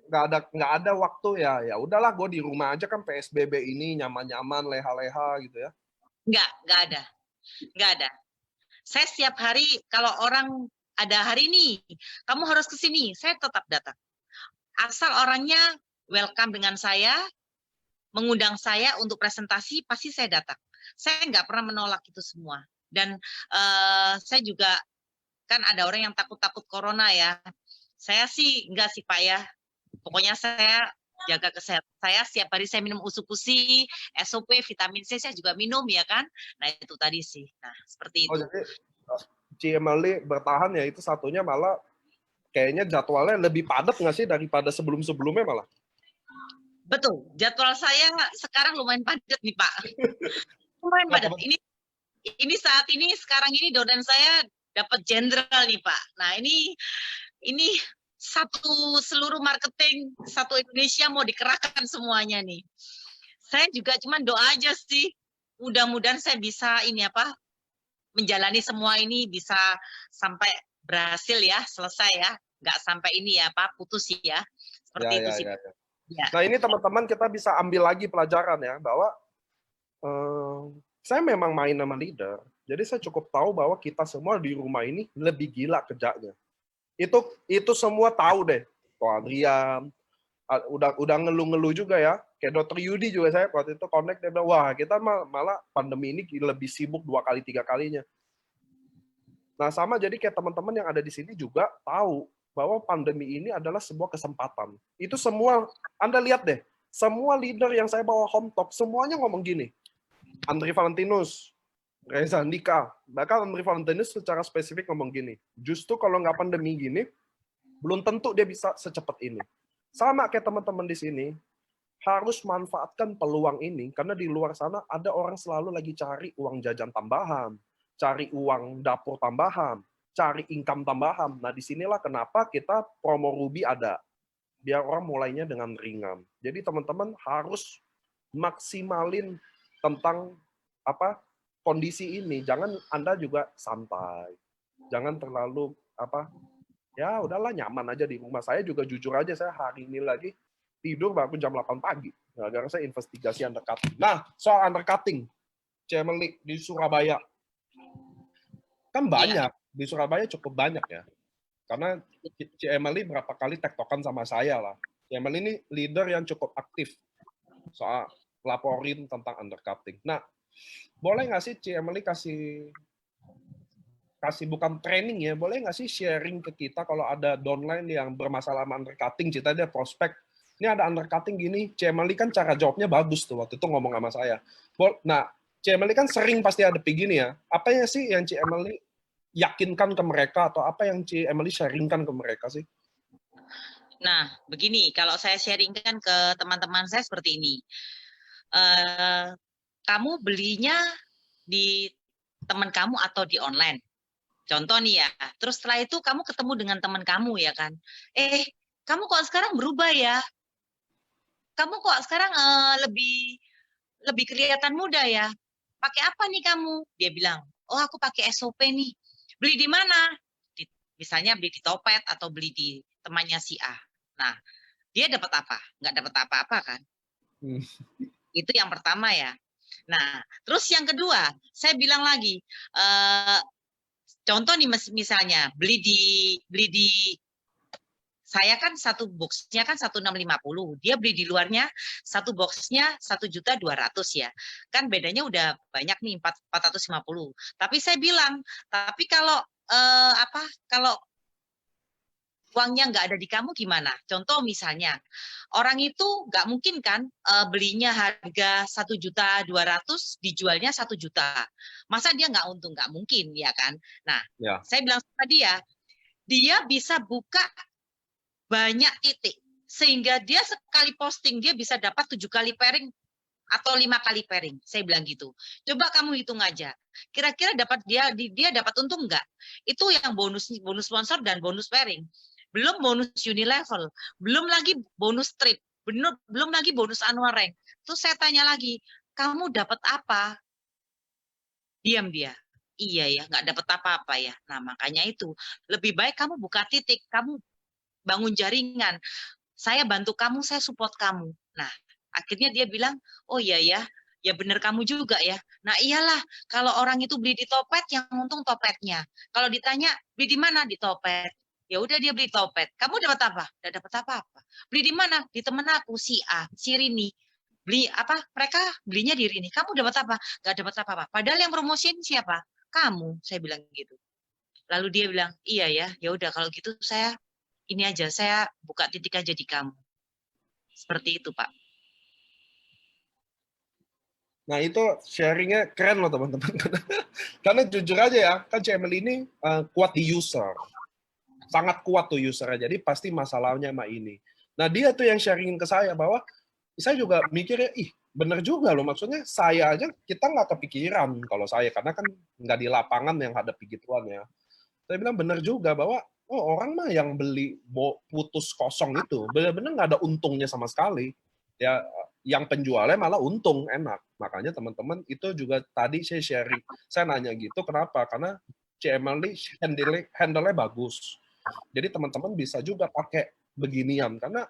[SPEAKER 1] nggak ada waktu ya. Ya udahlah, gue di rumah aja kan PSBB ini nyaman-nyaman, leha-leha gitu ya.
[SPEAKER 2] nggak ada, nggak ada. Saya setiap hari kalau orang ada hari ini, kamu harus ke sini, saya tetap datang. Asal orangnya welcome dengan saya, mengundang saya untuk presentasi, pasti saya datang. Saya nggak pernah menolak itu semua. Dan saya juga kan ada orang yang takut-takut corona ya. Saya sih enggak sih Pak ya. Pokoknya saya jaga kesehatan saya, setiap hari saya minum usukusi, SOP, vitamin C saya juga minum ya kan. Nah itu tadi sih. Nah seperti
[SPEAKER 1] Oh
[SPEAKER 2] itu.
[SPEAKER 1] jadi Cimeli bertahan ya, itu satunya malah kayaknya jadwalnya lebih padat nggak sih daripada sebelum-sebelumnya malah?
[SPEAKER 2] Betul, jadwal saya sekarang lumayan padat nih Pak. Lumayan
[SPEAKER 1] Nah,
[SPEAKER 2] padat. Ini saat ini sekarang ini dosen saya dapat jenderal nih Pak. Nah ini satu seluruh marketing satu Indonesia mau dikerahkan semuanya nih. Saya juga cuma doa aja sih. Mudah-mudahan saya bisa ini apa menjalani semua ini bisa sampai berhasil ya, selesai ya. Nggak sampai ini ya Pak, putus ya. Seperti itu sih.
[SPEAKER 1] ya.
[SPEAKER 2] Ya.
[SPEAKER 1] Nah ini teman-teman kita bisa ambil lagi pelajaran ya, bahwa saya memang main sama leader. Jadi saya cukup tahu bahwa kita semua di rumah ini lebih gila kerjanya. Itu semua tahu deh. Ko Adrian udah ngeluh-ngeluh juga ya. Kayak Dr. Yudi juga, saya waktu itu connect, dia bilang, wah kita malah pandemi ini lebih sibuk 2 kali 3 kalinya. Nah sama, jadi kayak teman-teman yang ada di sini juga tahu bahwa pandemi ini adalah sebuah kesempatan. Itu semua, Anda lihat deh, semua leader yang saya bawa home talk, semuanya ngomong gini. Andri Valentinus, Reza Andika, bahkan Andri Valentinus secara spesifik ngomong gini, justru kalau nggak pandemi gini, belum tentu dia bisa secepat ini. Sama kayak teman-teman di sini, harus manfaatkan peluang ini, karena di luar sana ada orang selalu lagi cari uang jajan tambahan, cari uang dapur tambahan, cari income tambahan. Nah, disinilah kenapa kita promo Ruby ada. Biar orang mulainya dengan ringan. Jadi teman-teman harus maksimalin tentang apa kondisi ini. Jangan Anda juga santai. Jangan terlalu ya udahlah nyaman aja di rumah. Saya juga jujur aja, saya hari ini lagi tidur baru jam 8 pagi. Gara-gara saya investigasi undercutting. Nah, soal undercutting, Cemeli di Surabaya. Kan banyak, di Surabaya cukup banyak ya. Karena Cemeli berapa kali tektokan sama saya lah. Cemeli ini leader yang cukup aktif soal laporin tentang undercutting. Nah, boleh nggak sih Cemeli kasih bukan training ya, boleh nggak sih sharing ke kita kalau ada downline yang bermasalah undercutting, cerita dia prospek, ini ada undercutting gini, Cemeli kan cara jawabnya bagus tuh waktu itu ngomong sama saya. Nah, Cemeli kan sering pasti ada begini ya, apa ya sih yang Cemeli yakinkan ke mereka atau apa yang Cemeli sharingkan ke mereka sih?
[SPEAKER 2] Nah, begini, kalau saya sharingkan ke teman-teman saya seperti ini. Kamu belinya di teman kamu atau di online. Contoh nih ya, terus setelah itu kamu ketemu dengan teman kamu ya kan. Kamu kok sekarang berubah ya? Kamu kok sekarang lebih kelihatan muda ya? Pakai apa nih kamu? Dia bilang, oh aku pakai SOP nih. Beli di mana? Misalnya beli di Topet atau beli di temannya si A. Nah, dia dapat apa? Nggak dapat apa-apa kan? Itu yang pertama ya. Nah, terus yang kedua, saya bilang lagi, contoh nih misalnya beli di saya kan satu boxnya kan 1.650, dia beli di luarnya satu boxnya 1.200.000 ya, kan bedanya udah banyak nih 450. Tapi saya bilang, tapi kalau kalau uangnya nggak ada di kamu gimana? Contoh misalnya, orang itu nggak mungkin kan belinya harga 1.200.000 dijualnya 1 juta. Masa dia nggak untung? Nggak mungkin, ya kan? Nah,
[SPEAKER 1] Ya.
[SPEAKER 2] saya bilang sama dia bisa buka banyak titik. Sehingga dia sekali posting, dia bisa dapat 7 kali pairing atau 5 kali pairing. Saya bilang gitu. Coba kamu hitung aja. Kira-kira dia dapat untung nggak? Itu yang bonus sponsor dan bonus pairing. Belum bonus Unilevel, belum lagi bonus trip, belum lagi bonus annual rank. Terus saya tanya lagi, kamu dapat apa? Diam dia. Iya ya, nggak dapat apa-apa ya. Nah, makanya itu lebih baik kamu buka titik, kamu bangun jaringan. Saya bantu kamu, saya support kamu. Nah, akhirnya dia bilang, oh iya ya, ya benar kamu juga ya. Nah iyalah, kalau orang itu beli di Topet, yang untung Topetnya. Kalau ditanya, beli di mana? Di Topet. Ya udah dia beli Topet. Kamu dapat apa? Tidak dapat apa-apa. Beli di mana? Di temen aku, si A, si Rini. Beli apa? Mereka belinya di Rini. Kamu dapat apa? Gak dapat apa-apa. Padahal yang promosiin siapa? Kamu, saya bilang gitu. Lalu dia bilang, iya ya, ya udah kalau gitu saya ini aja, saya buka titik aja di kamu. Seperti itu, Pak.
[SPEAKER 1] Nah itu sharingnya keren loh teman-teman. Karena jujur aja ya, kan CML ini kuat di user. Sangat kuat tuh usernya, jadi pasti masalahnya sama ini. Nah dia tuh yang sharingin ke saya bahwa, saya juga mikirnya, ih bener juga loh, maksudnya saya aja, kita nggak kepikiran kalau saya, karena kan nggak di lapangan yang hadapi gituan ya. Saya bilang bener juga bahwa, oh orang mah yang beli putus kosong itu, bener-bener nggak ada untungnya sama sekali. Ya, yang penjualnya malah untung, enak. Makanya teman-teman itu juga tadi saya sharing, saya nanya gitu, kenapa? Karena CML ini handle-nya bagus. Jadi teman-teman bisa juga pakai beginian, karena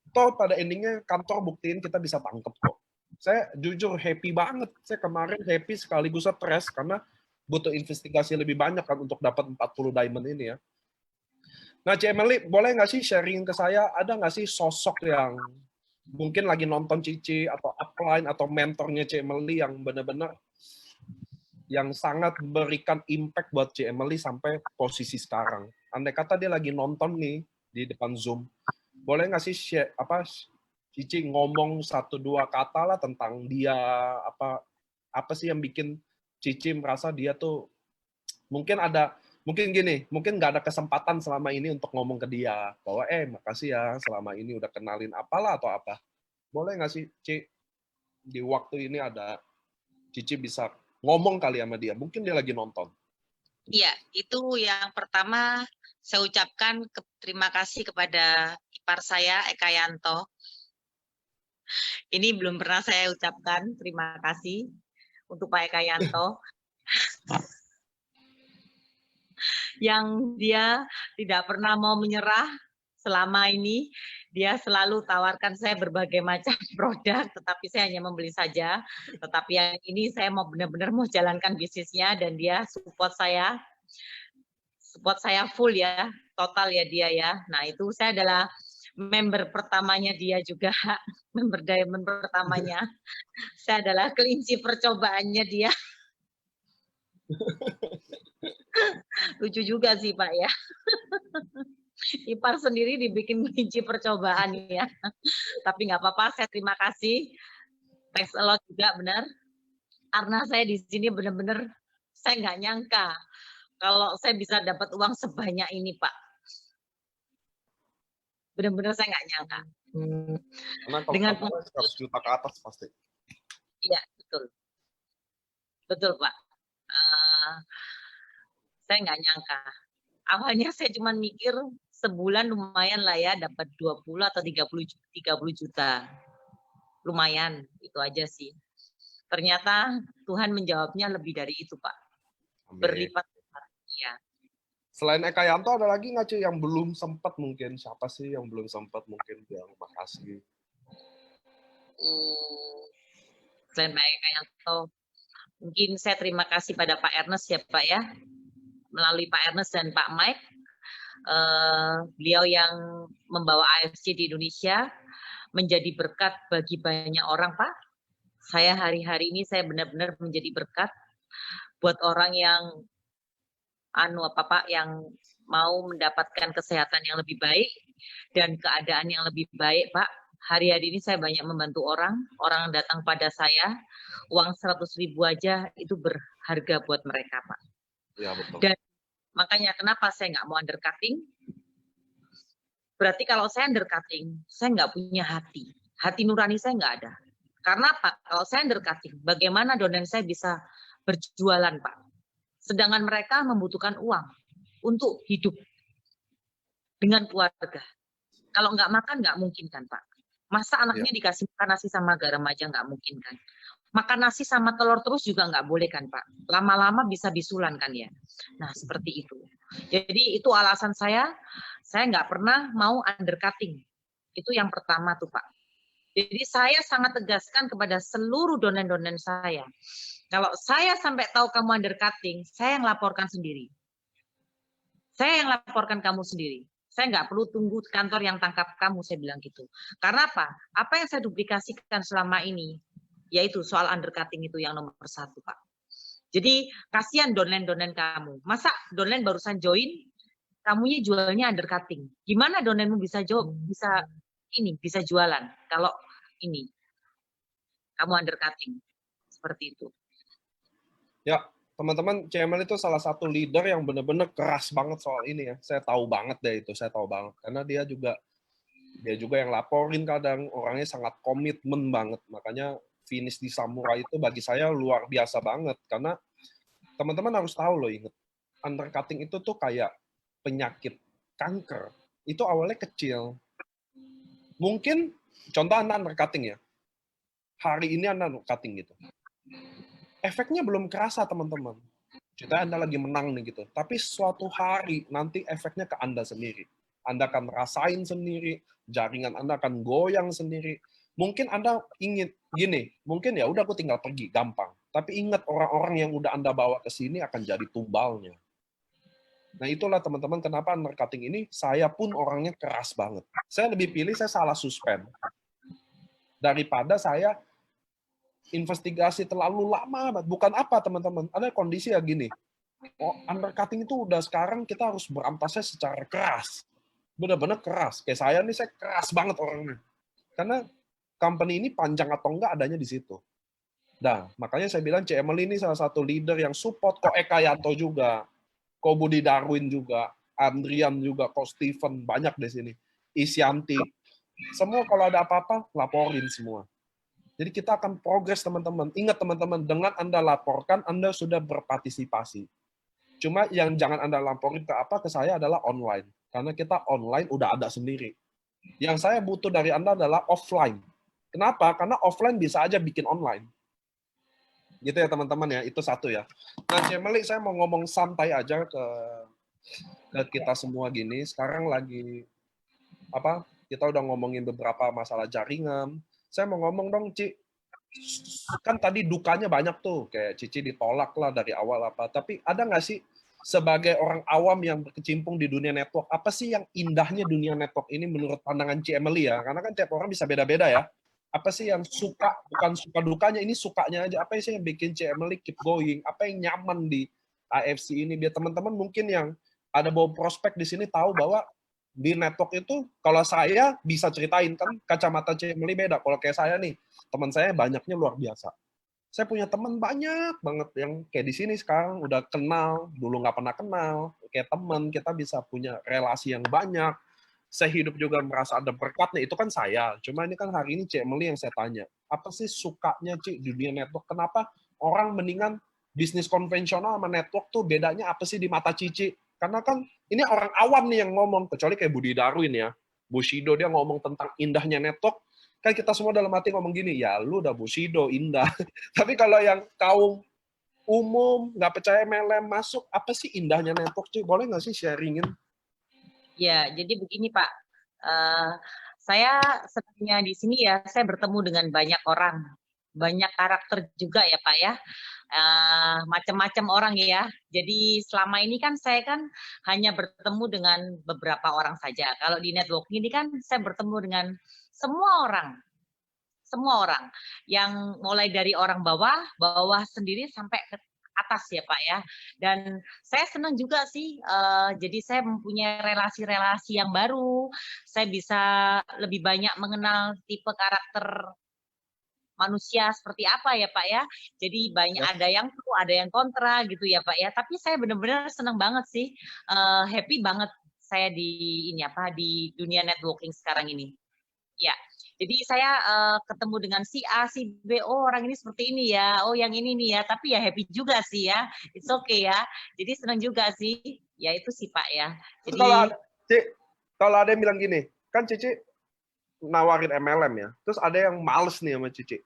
[SPEAKER 1] toh pada endingnya kantor buktiin kita bisa tangkep kok. Saya jujur happy banget, saya kemarin happy sekaligus stres, karena butuh investigasi lebih banyak kan untuk dapat 40 diamond ini ya. Nah, Cemeli, boleh nggak sih sharing ke saya, ada nggak sih sosok yang mungkin lagi nonton Cici, atau upline, atau mentornya Cemeli yang benar-benar yang sangat berikan impact buat Cemeli sampai posisi sekarang. Andai kata dia lagi nonton nih di depan Zoom, boleh nggak sih Cici ngomong 1-2 kata lah tentang dia, apa sih yang bikin Cici merasa dia tuh mungkin gini, mungkin nggak ada kesempatan selama ini untuk ngomong ke dia bahwa makasih ya selama ini udah kenalin apalah atau apa. Boleh nggak sih Ci, di waktu ini ada Cici bisa ngomong kali sama dia, mungkin dia lagi nonton.
[SPEAKER 2] Iya, itu yang pertama saya ucapkan terima kasih kepada ipar saya, Eka Yanto. Ini belum pernah saya ucapkan terima kasih untuk Pak Eka Yanto. Yang dia tidak pernah mau menyerah selama ini. Dia selalu tawarkan saya berbagai macam produk, tetapi saya hanya membeli saja. Tetapi yang ini saya mau benar-benar mau jalankan bisnisnya, dan dia support saya full ya, total ya dia ya. Nah itu saya adalah member pertamanya dia juga, member diamond pertamanya. Saya adalah kelinci percobaannya dia. Lucu juga sih Pak ya. Ipar sendiri dibikin kelinci percobaan ya. Tapi nggak apa-apa, saya terima kasih. Thanks a lot juga benar. Karena saya di sini benar-benar saya nggak nyangka kalau saya bisa dapat uang sebanyak ini Pak. Benar-benar saya nggak nyangka.
[SPEAKER 1] Karena kalau
[SPEAKER 2] Dengan
[SPEAKER 1] 100 juta ke atas pasti.
[SPEAKER 2] Iya, betul. Betul, Pak. Saya nggak nyangka. Awalnya saya cuma mikir sebulan lumayan lah ya, dapat 20 atau 30 juta. Lumayan, itu aja sih. Ternyata Tuhan menjawabnya lebih dari itu, Pak. Berlipat-lipat. Iya.
[SPEAKER 1] Selain Eka Yanto, ada lagi nggak sih yang belum sempat mungkin? Siapa sih yang belum sempat mungkin yang makasih?
[SPEAKER 2] Selain Pak Eka Yanto, mungkin saya terima kasih pada Pak Ernest ya Pak ya. Melalui Pak Ernest dan Pak Mike, beliau yang membawa AFC di Indonesia menjadi berkat bagi banyak orang Pak. Saya hari-hari ini saya benar-benar menjadi berkat buat orang yang Pak, yang mau mendapatkan kesehatan yang lebih baik dan keadaan yang lebih baik, Pak. Hari-hari ini saya banyak membantu orang datang pada saya, uang 100.000 aja itu berharga buat mereka, Pak.
[SPEAKER 1] Ya, betul.
[SPEAKER 2] Dan makanya kenapa saya nggak mau undercutting? Berarti kalau saya undercutting, saya nggak punya hati. Hati nurani saya nggak ada. Karena apa? Kalau saya undercutting, bagaimana donen saya bisa berjualan, Pak? Sedangkan mereka membutuhkan uang untuk hidup dengan keluarga. Kalau nggak makan, nggak mungkin kan, Pak? Masa anaknya dikasih makan nasi sama garam aja nggak mungkin kan? Makan nasi sama telur terus juga nggak boleh kan, Pak? Lama-lama bisa bisulan kan ya? Nah, seperti itu. Jadi itu alasan saya nggak pernah mau undercutting. Itu yang pertama tuh, Pak. Jadi saya sangat tegaskan kepada seluruh donen-donen saya. Kalau saya sampai tahu kamu undercutting, saya yang laporkan sendiri. Saya yang laporkan kamu sendiri. Saya nggak perlu tunggu kantor yang tangkap kamu, saya bilang gitu. Karena apa? Apa yang saya duplikasikan selama ini, yaitu soal undercutting itu yang nomor 1, Pak. Jadi kasihan donen-donen kamu. Masa donen barusan join, kamunya jualnya undercutting. Gimana donenmu bisa jualan kalau ini kamu undercutting seperti itu.
[SPEAKER 1] Ya, teman-teman, CML itu salah satu leader yang benar-benar keras banget soal ini ya. Saya tahu banget deh itu, saya tahu banget. Karena dia juga yang laporin kadang, orangnya sangat komitmen banget. Makanya finish di Samurai itu bagi saya luar biasa banget. Karena teman-teman harus tahu loh, inget, undercutting itu tuh kayak penyakit kanker. Itu awalnya kecil. Mungkin, contoh Anda undercutting ya. Hari ini Anda undercutting gitu. Efeknya belum kerasa, teman-teman. Kita Anda lagi menang nih gitu. Tapi suatu hari nanti efeknya ke Anda sendiri. Anda akan rasain sendiri, jaringan Anda akan goyang sendiri. Mungkin Anda ingin gini, mungkin ya udah aku tinggal pergi, gampang. Tapi ingat orang-orang yang udah Anda bawa ke sini akan jadi tumbalnya. Nah itulah teman-teman kenapa undercutting ini saya pun orangnya keras banget. Saya lebih pilih saya salah suspend daripada saya investigasi terlalu lama. Bukan apa teman-teman, ada kondisi ya gini. Undercutting itu udah sekarang kita harus berantasnya secara keras. Benar-benar keras. Kayak saya nih, saya keras banget orangnya. Karena company ini panjang atau enggak adanya di situ. Nah, makanya saya bilang CML ini salah satu leader yang support. Kok Eka Yanto juga, kok Budi Darwin juga, Andrian juga, kok Steven, banyak di sini. Isyanti. Semua kalau ada apa-apa, laporin semua. Jadi kita akan progres teman-teman. Ingat teman-teman, dengan Anda laporkan, Anda sudah berpartisipasi. Cuma yang jangan Anda laporin ke saya adalah online. Karena kita online udah ada sendiri. Yang saya butuh dari Anda adalah offline. Kenapa? Karena offline bisa aja bikin online. Gitu ya teman-teman ya, itu satu ya. Nah, Cemeli, saya mau ngomong santai aja ke kita semua gini. Sekarang lagi, kita udah ngomongin beberapa masalah jaringan. Saya mau ngomong dong, Ci. Kan tadi dukanya banyak tuh, kayak Cici ditolak lah dari awal apa. Tapi ada nggak sih sebagai orang awam yang berkecimpung di dunia network, apa sih yang indahnya dunia network ini menurut pandangan Emily ya? Karena kan tiap orang bisa beda-beda ya. Apa sih yang suka, bukan suka dukanya, ini sukanya aja. Apa sih yang bikin Emily keep going? Apa yang nyaman di AFC ini? Biar teman-teman mungkin yang ada bawa prospek di sini tahu bahwa di network itu, kalau saya bisa ceritain, kan kacamata Emily beda. Kalau kayak saya nih, teman saya banyaknya luar biasa. Saya punya teman banyak banget yang kayak di sini sekarang udah kenal, dulu nggak pernah kenal, kayak teman, kita bisa punya relasi yang banyak. Saya hidup juga merasa ada berkatnya, itu kan saya. Cuma ini kan hari ini Cik Emily yang saya tanya, apa sih sukanya Cik di dunia network? Kenapa orang mendingan bisnis konvensional sama network tuh bedanya apa sih di mata Cici? Karena kan ini orang awam nih yang ngomong, kecuali kayak Budi Darwin ya. Bushido dia ngomong tentang indahnya network, kan kita semua dalam hati ngomong gini, ya lu udah Bushido, indah. Tapi kalau yang kaum umum, nggak percaya MLM masuk, apa sih indahnya network, Ci? Boleh nggak sih sharingin?
[SPEAKER 2] Ya, jadi begini Pak, saya sebenarnya di sini ya, saya bertemu dengan banyak orang, banyak karakter juga ya Pak ya, macam-macam orang ya. Jadi selama ini kan saya kan hanya bertemu dengan beberapa orang saja. Kalau di network ini kan saya bertemu dengan semua orang yang mulai dari orang bawah sendiri sampai ke atas ya Pak ya. Dan saya senang juga sih, jadi saya mempunyai relasi-relasi yang baru, saya bisa lebih banyak mengenal tipe karakter manusia seperti apa ya Pak ya. Jadi banyak
[SPEAKER 1] Ya.
[SPEAKER 2] ada yang pro, ada yang kontra gitu ya Pak ya. Tapi saya benar-benar senang banget sih, happy banget saya di ini apa di dunia networking sekarang ini. Ya. Jadi saya ketemu dengan si A, si B, oh orang ini seperti ini ya, oh yang ini nih ya, tapi ya happy juga sih ya, it's okay ya. Jadi senang juga sih, ya itu sih Pak ya.
[SPEAKER 1] Terus kalau
[SPEAKER 2] Jadi
[SPEAKER 1] ada, Ci, kalau ada yang bilang gini, kan Cici nawarin MLM ya, terus ada yang males nih sama Cici.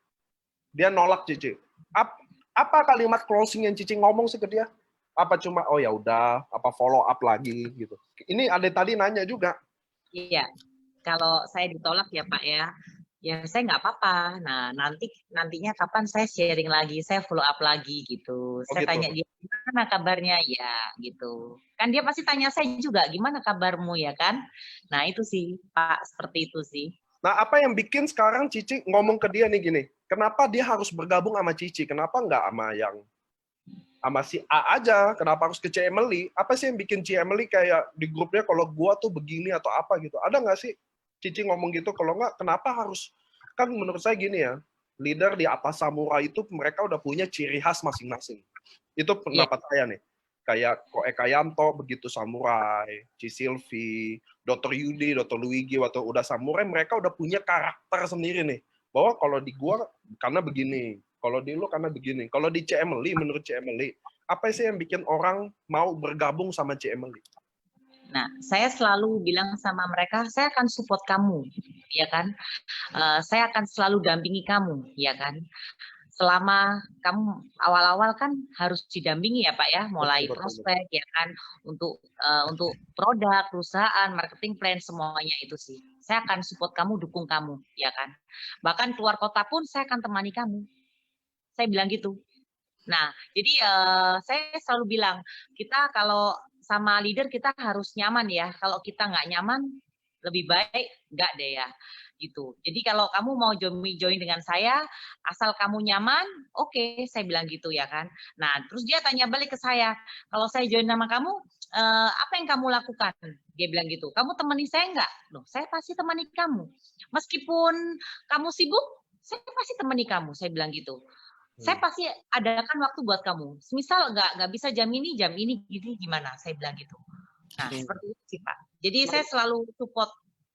[SPEAKER 1] Dia nolak Cici. Apa kalimat closing yang Cici ngomong sih ke dia? Apa cuma oh ya udah, apa follow up lagi gitu. Ini ada tadi nanya juga.
[SPEAKER 2] iya, kalau saya ditolak ya Pak ya saya nggak apa-apa. Nah nantinya kapan saya sharing lagi, saya follow up lagi gitu.
[SPEAKER 1] Oh
[SPEAKER 2] Saya
[SPEAKER 1] gitu.
[SPEAKER 2] tanya dia gimana kabarnya ya gitu. Kan dia pasti tanya saya juga gimana kabarmu ya kan. Nah itu sih Pak seperti itu sih.
[SPEAKER 1] Nah, apa yang bikin sekarang Cici ngomong ke dia nih gini, kenapa dia harus bergabung sama Cici? Kenapa nggak sama si A aja? Kenapa harus ke C Emily? Apa sih yang bikin C Emily kayak di grupnya kalau gua tuh begini atau apa gitu? Ada nggak sih Cici ngomong gitu? Kalau nggak, kenapa harus? Kan menurut saya gini ya, leader di atas samurai itu mereka udah punya ciri khas masing-masing. Itu
[SPEAKER 2] Iya.
[SPEAKER 1] pendapat saya nih. Kayak Ko Eka Yanto begitu samurai, Ci Silvi, Dr. Yudi, Dr. Luigi waktu udah samurai mereka udah punya karakter sendiri nih. Bahwa kalau di gua karena begini, kalau di lu karena begini. Kalau di C Emily menurut C Emily, apa sih yang bikin orang mau bergabung sama C Emily?
[SPEAKER 2] Nah, saya selalu bilang sama mereka, saya akan support kamu, ya kan? Saya akan selalu dampingi kamu, ya kan? Selama kamu awal-awal kan harus didampingi ya Pak ya, mulai
[SPEAKER 1] Betul, betul, betul.
[SPEAKER 2] prospek ya kan, untuk produk, perusahaan, marketing plan semuanya itu sih. Saya akan support kamu, dukung kamu, ya kan. Bahkan keluar kota pun saya akan temani kamu. Saya bilang gitu. Nah, jadi saya selalu bilang, kita kalau sama leader kita harus nyaman ya. Kalau kita nggak nyaman, lebih baik nggak deh ya. Gitu. Jadi kalau kamu mau join dengan saya, asal kamu nyaman, oke, saya bilang gitu ya kan. Nah, terus dia tanya balik ke saya, kalau saya join sama kamu, apa yang kamu lakukan? Dia bilang gitu. Kamu temani saya nggak? Loh, saya pasti temani kamu. Meskipun kamu sibuk, saya pasti temani kamu. Saya bilang gitu. Saya pasti adakan waktu buat kamu. Semisal nggak bisa jam ini gini gimana? Saya bilang gitu. Nah, seperti itu sih Pak. Jadi saya selalu support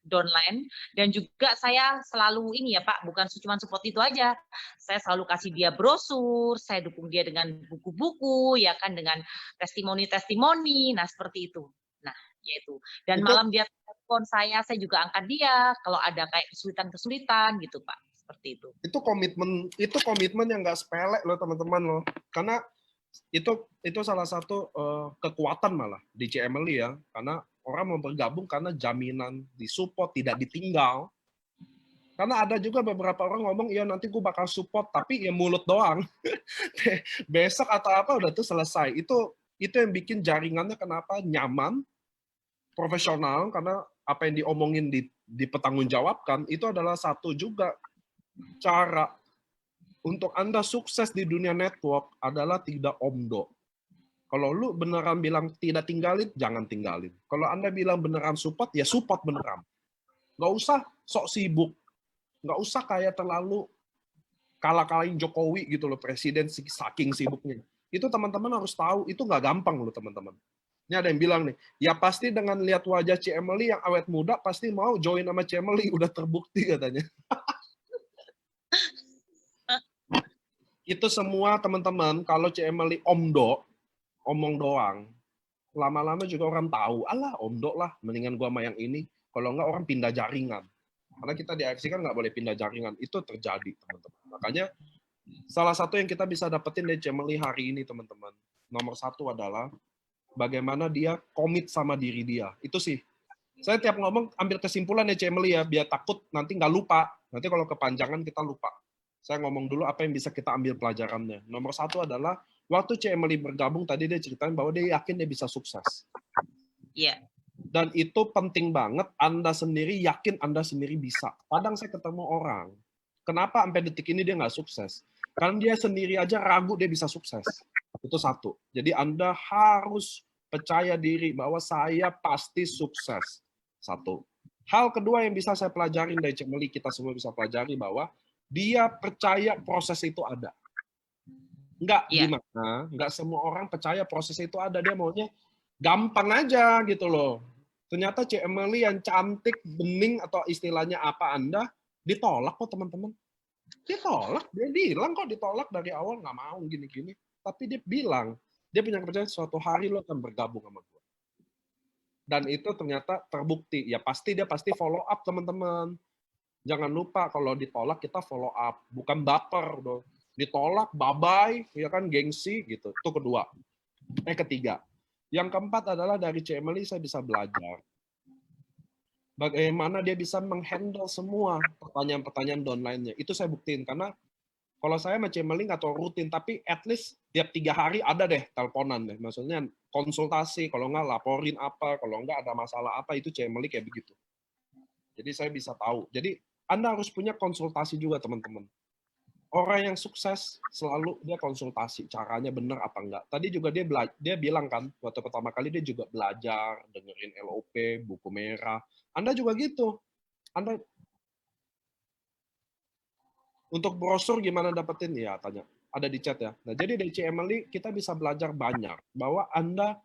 [SPEAKER 2] downline dan juga saya selalu ini ya Pak, bukan cuma support itu aja. Saya selalu kasih dia brosur, saya dukung dia dengan buku-buku, ya kan dengan testimoni-testimoni. Nah, seperti itu. Nah, yaitu. Dan
[SPEAKER 1] Itu
[SPEAKER 2] malam dia telepon saya juga angkat dia kalau ada kayak kesulitan-kesulitan gitu Pak. Seperti itu.
[SPEAKER 1] itu komitmen yang nggak sepele loh teman-teman loh. Karena itu salah satu kekuatan malah di C Emily ya. Karena orang mau bergabung karena jaminan disupport, tidak ditinggal. Karena ada juga beberapa orang ngomong, iya nanti gue bakal support, tapi ya mulut doang. Besok atau apa udah tuh selesai. Itu yang bikin jaringannya kenapa nyaman, profesional, karena apa yang diomongin dipertanggungjawabkan, itu adalah satu juga cara untuk Anda sukses di dunia network adalah tidak omdo. Kalau lu beneran bilang tidak tinggalin, jangan tinggalin. Kalau Anda bilang beneran support, ya support beneran. Nggak usah sok sibuk. Nggak usah kayak terlalu kalah-kalahin Jokowi gitu loh, presiden saking sibuknya. Itu teman-teman harus tahu, itu nggak gampang loh teman-teman. Ini ada yang bilang nih, ya pasti dengan lihat wajah C Emily yang awet muda, pasti mau join sama C Emily, udah terbukti katanya. Itu semua teman-teman, kalau C Emily omdo, omong doang, lama-lama juga orang tahu, alah omdo lah, mendingan gua sama yang ini. Kalau enggak orang pindah jaringan. Karena kita di AFC kan nggak boleh pindah jaringan. Itu terjadi, teman-teman. Makanya salah satu yang kita bisa dapetin dari Cemeli hari ini, teman-teman. Nomor satu adalah bagaimana dia komit sama diri dia. Itu sih. Saya tiap ngomong ambil kesimpulan ya Cemeli ya, biar takut nanti nggak lupa. Nanti kalau kepanjangan kita lupa. Saya ngomong dulu apa yang bisa kita ambil pelajarannya. Nomor satu adalah waktu Cemeli bergabung tadi dia ceritain bahwa dia yakin dia bisa sukses.
[SPEAKER 2] Iya.
[SPEAKER 1] Dan itu penting banget, Anda sendiri yakin Anda sendiri bisa. Kadang saya ketemu orang, kenapa sampai detik ini dia nggak sukses? Karena dia sendiri aja ragu dia bisa sukses. Itu satu. Jadi Anda harus percaya diri bahwa saya pasti sukses. Satu. Hal kedua yang bisa saya pelajarin dari Cik Meli, kita semua bisa pelajari bahwa dia percaya proses itu ada. Enggak
[SPEAKER 2] Iya.
[SPEAKER 1] gimana, enggak semua orang percaya proses itu ada. Dia maunya gampang aja gitu loh. Ternyata Cik Emily yang cantik, bening, atau istilahnya apa Anda, ditolak kok teman-teman. Ditolak, dia bilang kok ditolak dari awal, nggak mau gini-gini. Tapi dia bilang, dia punya kepercayaan suatu hari lo akan bergabung sama gue. Dan itu ternyata terbukti. Ya pasti dia pasti follow up teman-teman. Jangan lupa kalau ditolak kita follow up, bukan baper dong. Ditolak, bye-bye, ya kan gengsi gitu. Itu kedua. Ketiga. Yang keempat adalah dari Cik Emily saya bisa belajar. Bagaimana dia bisa menghandle semua pertanyaan-pertanyaan downline-nya. Itu saya buktiin, karena kalau saya sama Cik Emily nggak tahu rutin, tapi at least tiap 3 hari ada deh teleponan deh. Maksudnya konsultasi, kalau nggak laporin apa, kalau nggak ada masalah apa, itu Cik Emily kayak begitu. Jadi saya bisa tahu. Jadi Anda harus punya konsultasi juga teman-teman. Orang yang sukses selalu dia konsultasi caranya benar apa enggak. Tadi juga dia bilang kan waktu pertama kali dia juga belajar dengerin LOP, buku merah. Anda juga gitu. Anda untuk brosur gimana dapetin ya tanya. Ada di chat ya. Nah, jadi dari Emily kita bisa belajar banyak bahwa Anda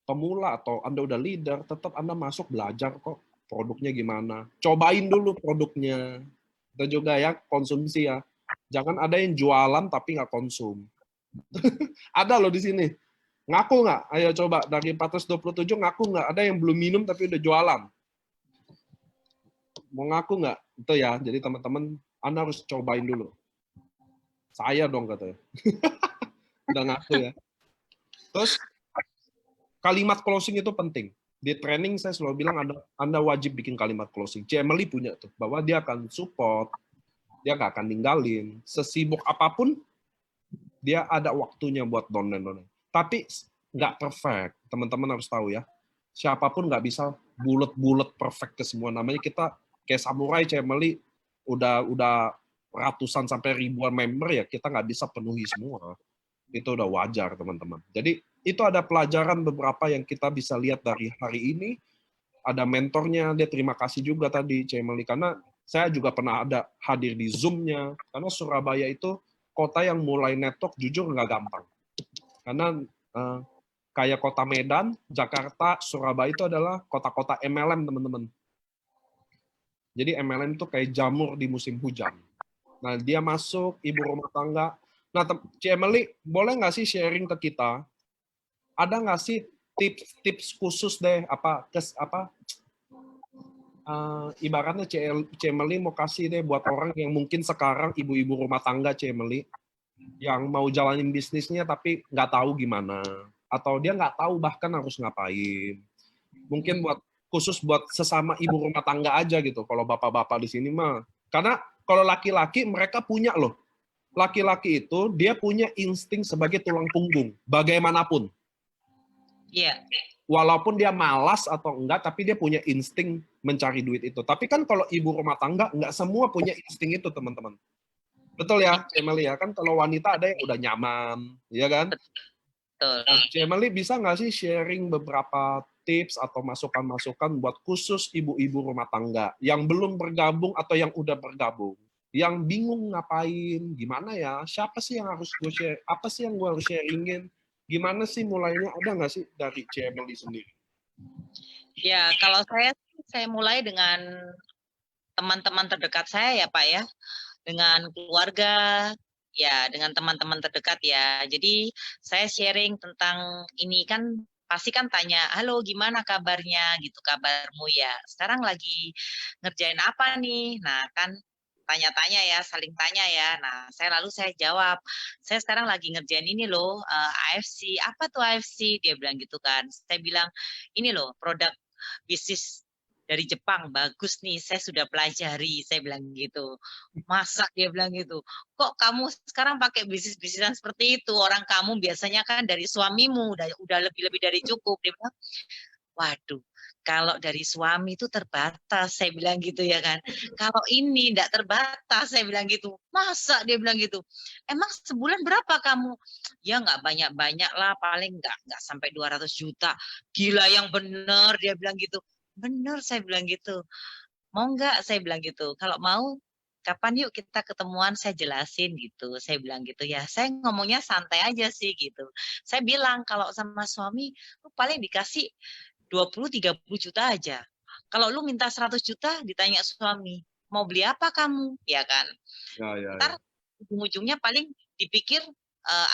[SPEAKER 1] pemula atau Anda udah leader, tetap Anda masuk belajar kok produknya gimana. Cobain dulu produknya. Dan juga ya konsumsi ya. Jangan ada yang jualan tapi nggak konsum. Ada loh di sini. Ngaku nggak? Ayo coba, dari 427 ngaku nggak? Ada yang belum minum tapi udah jualan. Mau ngaku nggak? Itu ya, jadi teman-teman, Anda harus cobain dulu. Saya dong katanya. Udah ngaku ya. Terus, kalimat closing itu penting. Di training saya selalu bilang Anda wajib bikin kalimat closing. Emily punya tuh, bahwa dia akan support, dia nggak akan ninggalin. Sesibuk apapun, dia ada waktunya buat downline. Tapi nggak perfect, teman-teman harus tahu ya. Siapapun nggak bisa bulat-bulat perfect ke semua. Namanya kita kayak samurai, Emily udah ratusan sampai ribuan member ya, kita nggak bisa penuhi semua. Itu udah wajar teman-teman. Jadi itu ada pelajaran beberapa yang kita bisa lihat dari hari ini. Ada mentornya, dia terima kasih juga tadi Emily, karena saya juga pernah ada hadir di Zoom-nya, karena Surabaya itu kota yang mulai network jujur nggak gampang. Karena kayak kota Medan, Jakarta, Surabaya itu adalah kota-kota MLM teman-teman. Jadi MLM itu kayak jamur di musim hujan. Nah dia masuk, ibu rumah tangga. Nah Cik Emily, boleh nggak sih sharing ke kita? Ada nggak sih tips khusus deh, ibaratnya Cik Emily mau kasih deh buat orang yang mungkin sekarang ibu-ibu rumah tangga Cik Emily, yang mau jalanin bisnisnya tapi nggak tahu gimana, atau dia nggak tahu bahkan harus ngapain. Mungkin khusus buat sesama ibu rumah tangga aja gitu, kalau bapak-bapak di sini mah. Karena kalau laki-laki mereka punya loh. Laki-laki itu dia punya insting sebagai tulang punggung, bagaimanapun.
[SPEAKER 2] Iya.
[SPEAKER 1] Walaupun dia malas atau enggak, tapi dia punya insting mencari duit itu. Tapi kan kalau ibu rumah tangga, enggak semua punya insting itu, teman-teman. Betul ya, Emily ya? Kan kalau wanita ada yang udah nyaman, ya kan?
[SPEAKER 2] Betul.
[SPEAKER 1] Nah, Emily bisa nggak sih sharing beberapa tips atau masukan-masukan buat khusus ibu-ibu rumah tangga yang belum bergabung atau yang udah bergabung? Yang bingung ngapain, gimana ya? Siapa sih yang harus gue share? Apa sih yang gue harus sharingin? Gimana sih mulainya? Ada nggak sih dari Emily sendiri?
[SPEAKER 2] Ya, kalau saya mulai dengan teman-teman terdekat saya ya Pak ya, dengan keluarga, ya dengan teman-teman terdekat ya. Jadi saya sharing tentang ini kan pasti kan tanya, halo gimana kabarnya gitu, kabarmu ya. Sekarang lagi ngerjain apa nih? Nah kan tanya-tanya ya, saling tanya ya. Nah lalu saya jawab, saya sekarang lagi ngerjain ini loh, AFC. Apa tuh AFC? Dia bilang gitu kan. Saya bilang, ini loh produk bisnis dari Jepang, bagus nih, saya sudah pelajari, saya bilang gitu. Masa dia bilang gitu, kok kamu sekarang pakai bisnis-bisnisan seperti itu, orang kamu biasanya kan dari suamimu, udah lebih-lebih dari cukup. Dia bilang, waduh, kalau dari suami itu terbatas, saya bilang gitu ya kan. Kalau ini enggak terbatas, saya bilang gitu. Masa dia bilang gitu? Emang sebulan berapa kamu? Ya nggak banyak-banyak lah, paling nggak sampai 200 juta. Gila yang bener, dia bilang gitu. Bener, saya bilang gitu. Mau nggak? Saya bilang gitu. Kalau mau, kapan yuk kita ketemuan, saya jelasin gitu. Saya bilang gitu ya. Saya ngomongnya santai aja sih gitu. Saya bilang kalau sama suami, lu paling dikasih 20-30 juta aja. Kalau lu minta 100 juta, ditanya suami, mau beli apa kamu? Ya kan? Ntar ujung-ujungnya paling dipikir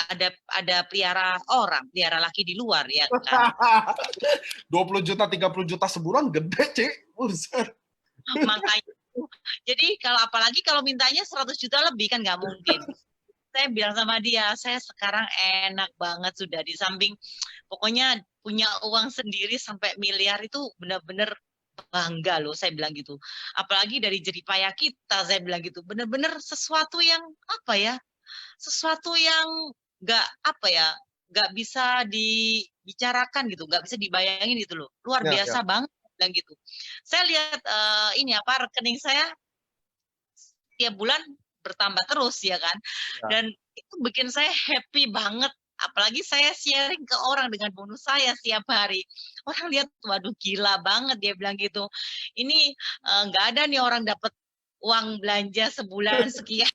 [SPEAKER 2] ada pelihara pelihara laki di luar, ya kan?
[SPEAKER 1] 20 juta, 30 juta sebulan gede, Cik. Buset.
[SPEAKER 2] Makanya. Jadi apalagi kalau mintanya 100 juta lebih kan nggak mungkin. Saya bilang sama dia, saya sekarang enak banget sudah di samping pokoknya punya uang sendiri sampai miliar itu benar-benar bangga loh, saya bilang gitu. Apalagi dari jeripaya kita, saya bilang gitu. Benar-benar sesuatu yang apa ya? Sesuatu yang nggak apa ya? Nggak bisa dibicarakan gitu, nggak bisa dibayangin gitu loh. Luar
[SPEAKER 1] Ya,
[SPEAKER 2] biasa
[SPEAKER 1] ya.
[SPEAKER 2] banget, bilang gitu. Saya lihat ini apa rekening saya tiap bulan bertambah terus ya kan.
[SPEAKER 1] Ya.
[SPEAKER 2] Dan itu bikin saya happy banget. Apalagi saya sharing ke orang dengan bonus saya setiap hari. Orang lihat, waduh gila banget dia bilang gitu. Ini nggak ada nih orang dapat uang belanja sebulan sekian.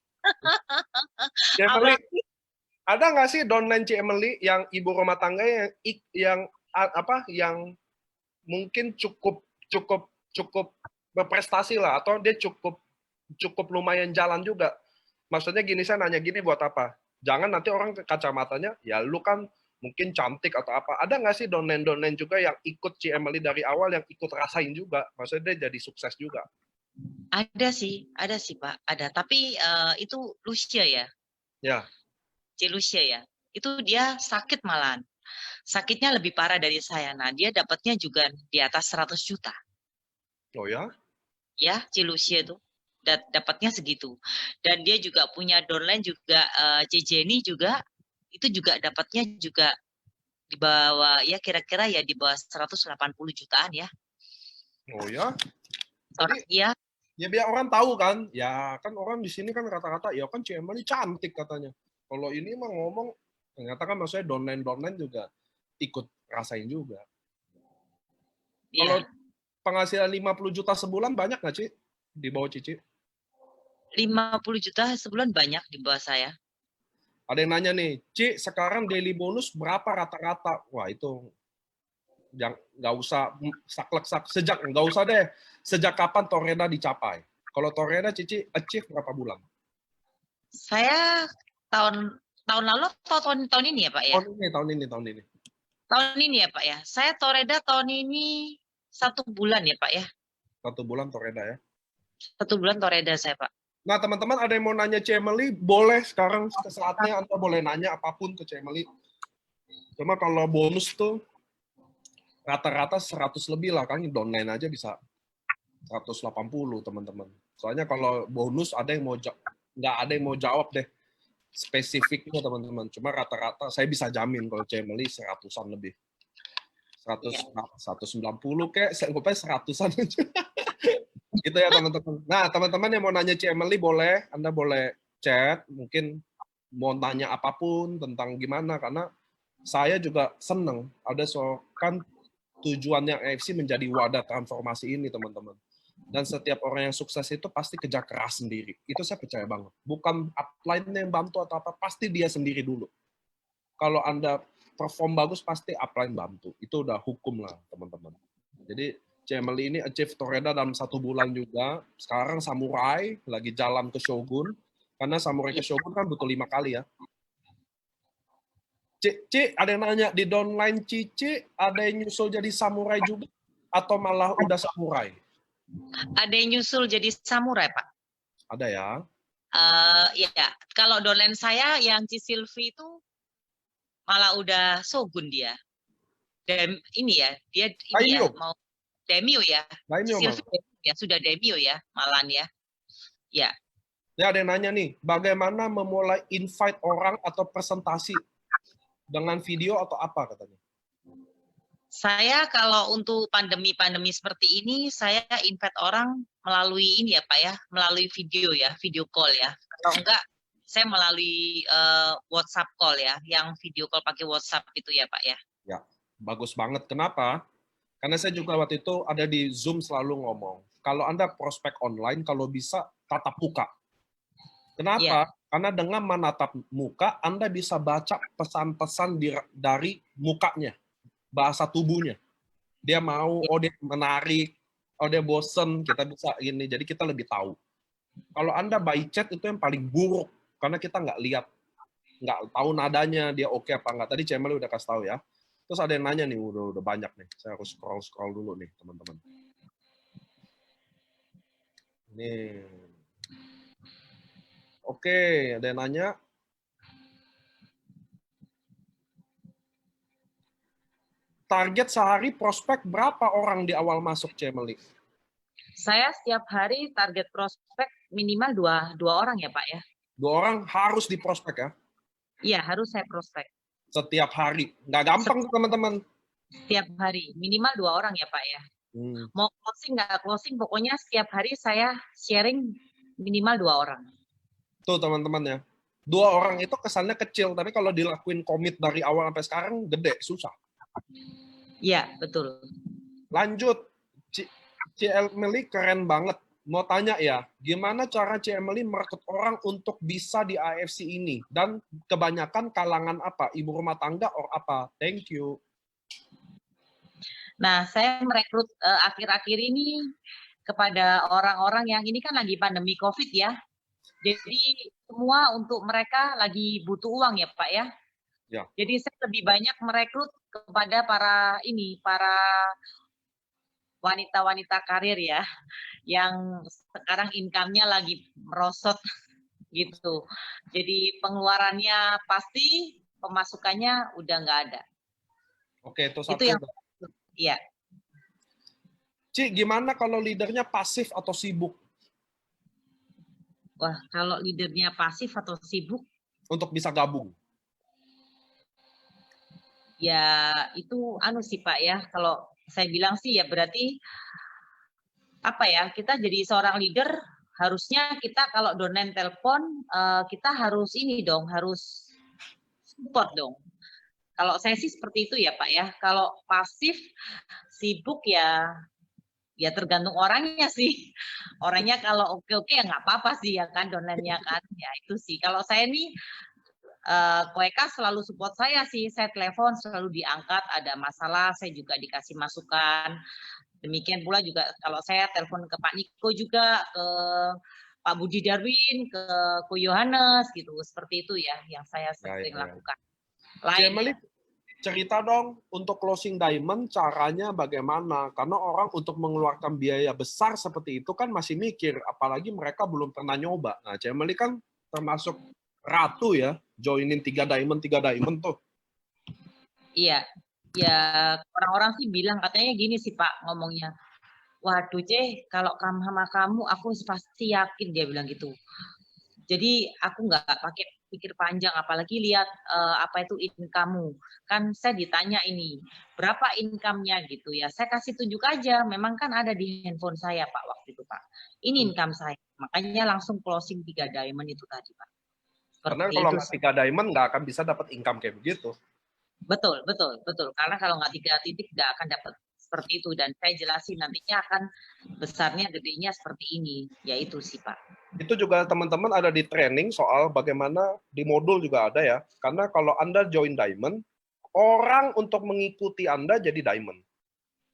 [SPEAKER 1] Cik Emily,
[SPEAKER 2] Apalagi
[SPEAKER 1] ada nggak sih downline Cik Emily yang ibu rumah tangga yang mungkin cukup berprestasi lah, atau dia cukup lumayan jalan juga. Maksudnya gini, saya nanya gini buat apa? Jangan nanti orang kacamatanya, ya lu kan mungkin cantik atau apa. Ada nggak sih donen-donen juga yang ikut Ci Emily dari awal, yang ikut rasain juga? Maksudnya dia jadi sukses juga.
[SPEAKER 2] ada sih Pak, ada. Tapi itu Lucia ya,
[SPEAKER 1] Ya.
[SPEAKER 2] Ci Lucia ya. Itu dia sakit malahan. Sakitnya lebih parah dari saya. Nah, dia dapatnya juga di atas 100 juta.
[SPEAKER 1] Oh ya?
[SPEAKER 2] Ya, Ci Lucia itu dapatnya segitu. Dan dia juga punya downline juga Jenny juga itu juga dapatnya juga di bawah ya kira-kira ya di bawah 180 jutaan ya.
[SPEAKER 1] Oh ya?
[SPEAKER 2] Orang
[SPEAKER 1] Jadi
[SPEAKER 2] ya
[SPEAKER 1] ya biar orang tahu kan. Ya kan orang di sini kan rata-rata ya kan Ci Emily cantik katanya. Kalau ini mah ngomong ternyata kan maksudnya donen juga ikut rasain juga. Kalau
[SPEAKER 2] ya
[SPEAKER 1] penghasilan 50 juta sebulan banyak nggak, Ci? Di bawah Cici?
[SPEAKER 2] 50 juta sebulan banyak di bawah saya.
[SPEAKER 1] Ada yang nanya nih, Ci, sekarang daily bonus berapa rata-rata? Wah, itu yang nggak usah saklek-sak. Nggak usah deh. Sejak kapan Toreda dicapai? Kalau Toreda, Cici achieve berapa bulan?
[SPEAKER 2] Saya tahun lalu atau tahun ini ya Pak ya?
[SPEAKER 1] Tahun ini.
[SPEAKER 2] Tahun ini ya Pak ya. Saya Toreda tahun ini 1 bulan ya Pak ya.
[SPEAKER 1] 1 bulan Toreda ya.
[SPEAKER 2] 1 bulan Toreda saya Pak.
[SPEAKER 1] Nah, teman-teman ada yang mau nanya Cemeli, boleh sekarang saatnya Anda boleh nanya apapun ke Cemeli. Cuma kalau bonus tuh rata-rata 100 lebih lah, kan downline aja bisa 180 teman-teman. Soalnya kalau bonus nggak ada yang mau jawab deh spesifiknya teman-teman. Cuma rata-rata saya bisa jamin kalau Cemeli 100-an lebih. 190 kayak saya ngopnya 100-an aja. Gitu ya teman-teman. Nah, teman-teman yang mau nanya Cemeli boleh, Anda boleh chat, mungkin mau nanya apapun tentang gimana, karena saya juga seneng ada kan tujuannya AFC menjadi wadah transformasi ini teman-teman. Dan setiap orang yang sukses itu pasti kerja keras sendiri. Itu saya percaya banget. Bukan upline yang bantu atau apa, pasti dia sendiri dulu. Kalau Anda perform bagus, pasti upline bantu. Itu udah hukum lah teman-teman. Jadi Cemeli ini achieve Toreda dalam 1 bulan juga. Sekarang Samurai lagi jalan ke Shogun. Karena Samurai ke Shogun kan butuh 5 kali ya. Cici, ada yang nanya, di downline Cici ada yang nyusul jadi Samurai juga? Atau malah udah Samurai?
[SPEAKER 2] Ada yang nyusul jadi Samurai Pak.
[SPEAKER 1] Ada ya.
[SPEAKER 2] Ya, kalau downline saya yang Cisilvi itu malah udah Shogun dia. Dan ini ya, dia ini ya mau Daimyo ya. Cisilvi ya sudah Daimyo ya, malahan ya. Ya.
[SPEAKER 1] Ya, ada yang nanya nih, bagaimana memulai invite orang atau presentasi dengan video atau apa katanya?
[SPEAKER 2] Saya kalau untuk pandemi-pandemi seperti ini, saya invite orang melalui ini ya Pak ya, melalui video ya, video call ya. Kalau enggak, saya melalui WhatsApp call ya, yang video call pakai WhatsApp itu ya Pak ya.
[SPEAKER 1] Ya, bagus banget. Kenapa? Karena saya juga waktu itu ada di Zoom selalu ngomong, kalau Anda prospek online, kalau bisa tatap muka.
[SPEAKER 2] Iya,
[SPEAKER 1] Kenapa? Karena dengan menatap muka, Anda bisa baca pesan-pesan dari mukanya, bahasa tubuhnya. Dia mau,
[SPEAKER 2] iya.
[SPEAKER 1] oh dia menarik, oh dia bosen, kita bisa ini. Jadi kita lebih tahu. Kalau Anda by chat itu yang paling buruk, karena kita nggak lihat, nggak tahu nadanya, dia oke apa nggak. Tadi Cemeli udah kasih tahu ya. Terus ada yang nanya nih, udah banyak nih. Saya harus scroll dulu nih, teman-teman. Nih. Oke, ada yang nanya. Target sehari prospek berapa orang di awal masuk Cemeli?
[SPEAKER 2] Saya setiap hari target prospek minimal dua orang ya Pak ya.
[SPEAKER 1] 2 orang harus di prospek ya?
[SPEAKER 2] Iya, harus saya prospek.
[SPEAKER 1] Setiap hari. Nggak gampang tuh teman-teman.
[SPEAKER 2] Setiap hari, minimal 2 orang ya Pak ya.
[SPEAKER 1] Hmm.
[SPEAKER 2] Mau closing nggak closing, pokoknya setiap hari saya sharing minimal 2 orang.
[SPEAKER 1] Tuh teman-teman ya. 2 orang itu kesannya kecil, tapi kalau dilakuin komit dari awal sampai sekarang, gede, susah.
[SPEAKER 2] Iya, betul.
[SPEAKER 1] Lanjut. Cemeli keren banget. Mau tanya ya, gimana cara Cemeli merekrut orang untuk bisa di AFC ini? Dan kebanyakan kalangan apa? Ibu rumah tangga or apa? Thank you.
[SPEAKER 2] Nah, saya merekrut akhir-akhir ini kepada orang-orang yang ini kan lagi pandemi COVID ya. Jadi semua untuk mereka lagi butuh uang ya Pak ya.
[SPEAKER 1] Ya.
[SPEAKER 2] Jadi saya lebih banyak merekrut kepada para wanita-wanita karir ya, yang sekarang income-nya lagi merosot gitu. Jadi pengeluarannya pasti, pemasukannya udah nggak ada.
[SPEAKER 1] Oke, itu satu.
[SPEAKER 2] Itu yang, ya.
[SPEAKER 1] Ci, gimana kalau leadernya pasif atau sibuk?
[SPEAKER 2] Wah, kalau leadernya pasif atau sibuk,
[SPEAKER 1] Untuk bisa gabung.
[SPEAKER 2] ya itu sih Pak ya. Kalau saya bilang sih ya berarti apa ya, kita jadi seorang leader harusnya kita kalau donen telepon kita harus ini dong, harus support dong. Kalau saya sih seperti itu ya Pak ya. Kalau pasif sibuk ya tergantung orangnya sih. Orangnya kalau oke-oke ya nggak apa-apa sih ya kan, donennya kan. Ya itu sih. Kalau saya nih Koeka selalu support saya sih. Saya telepon selalu diangkat, ada masalah saya juga dikasih masukan. Demikian pula juga kalau saya telepon ke Pak Niko juga, ke Pak Budi Darwin, ke Ko Yohanes gitu. Seperti itu ya yang saya sering lakukan.
[SPEAKER 1] Cemeli, cerita dong untuk closing diamond caranya bagaimana? Karena orang untuk mengeluarkan biaya besar seperti itu kan masih mikir, apalagi mereka belum pernah nyoba. Nah, Cemeli kan termasuk ratu ya, joinin 3 diamond tuh.
[SPEAKER 2] Iya, ya orang-orang sih bilang katanya gini sih Pak ngomongnya. Waduh kalau sama kamu aku pasti yakin, dia bilang gitu. Jadi aku nggak pakai pikir panjang, apalagi lihat apa itu income-mu. Kan saya ditanya ini, berapa income-nya gitu ya. Saya kasih tunjuk aja, memang kan ada di handphone saya Pak waktu itu Pak. Ini income saya, makanya langsung closing 3 diamond itu tadi Pak.
[SPEAKER 1] Karena kalau nggak 3 diamond nggak akan bisa dapat income kayak begitu.
[SPEAKER 2] Betul. Karena kalau nggak 3 titik nggak akan dapat seperti itu. Dan saya jelasin nantinya akan besarnya, gedenya seperti ini. Yaitu sih Pak.
[SPEAKER 1] Itu juga teman-teman ada di training soal bagaimana di modul juga ada ya. Karena kalau Anda join diamond, orang untuk mengikuti Anda jadi diamond.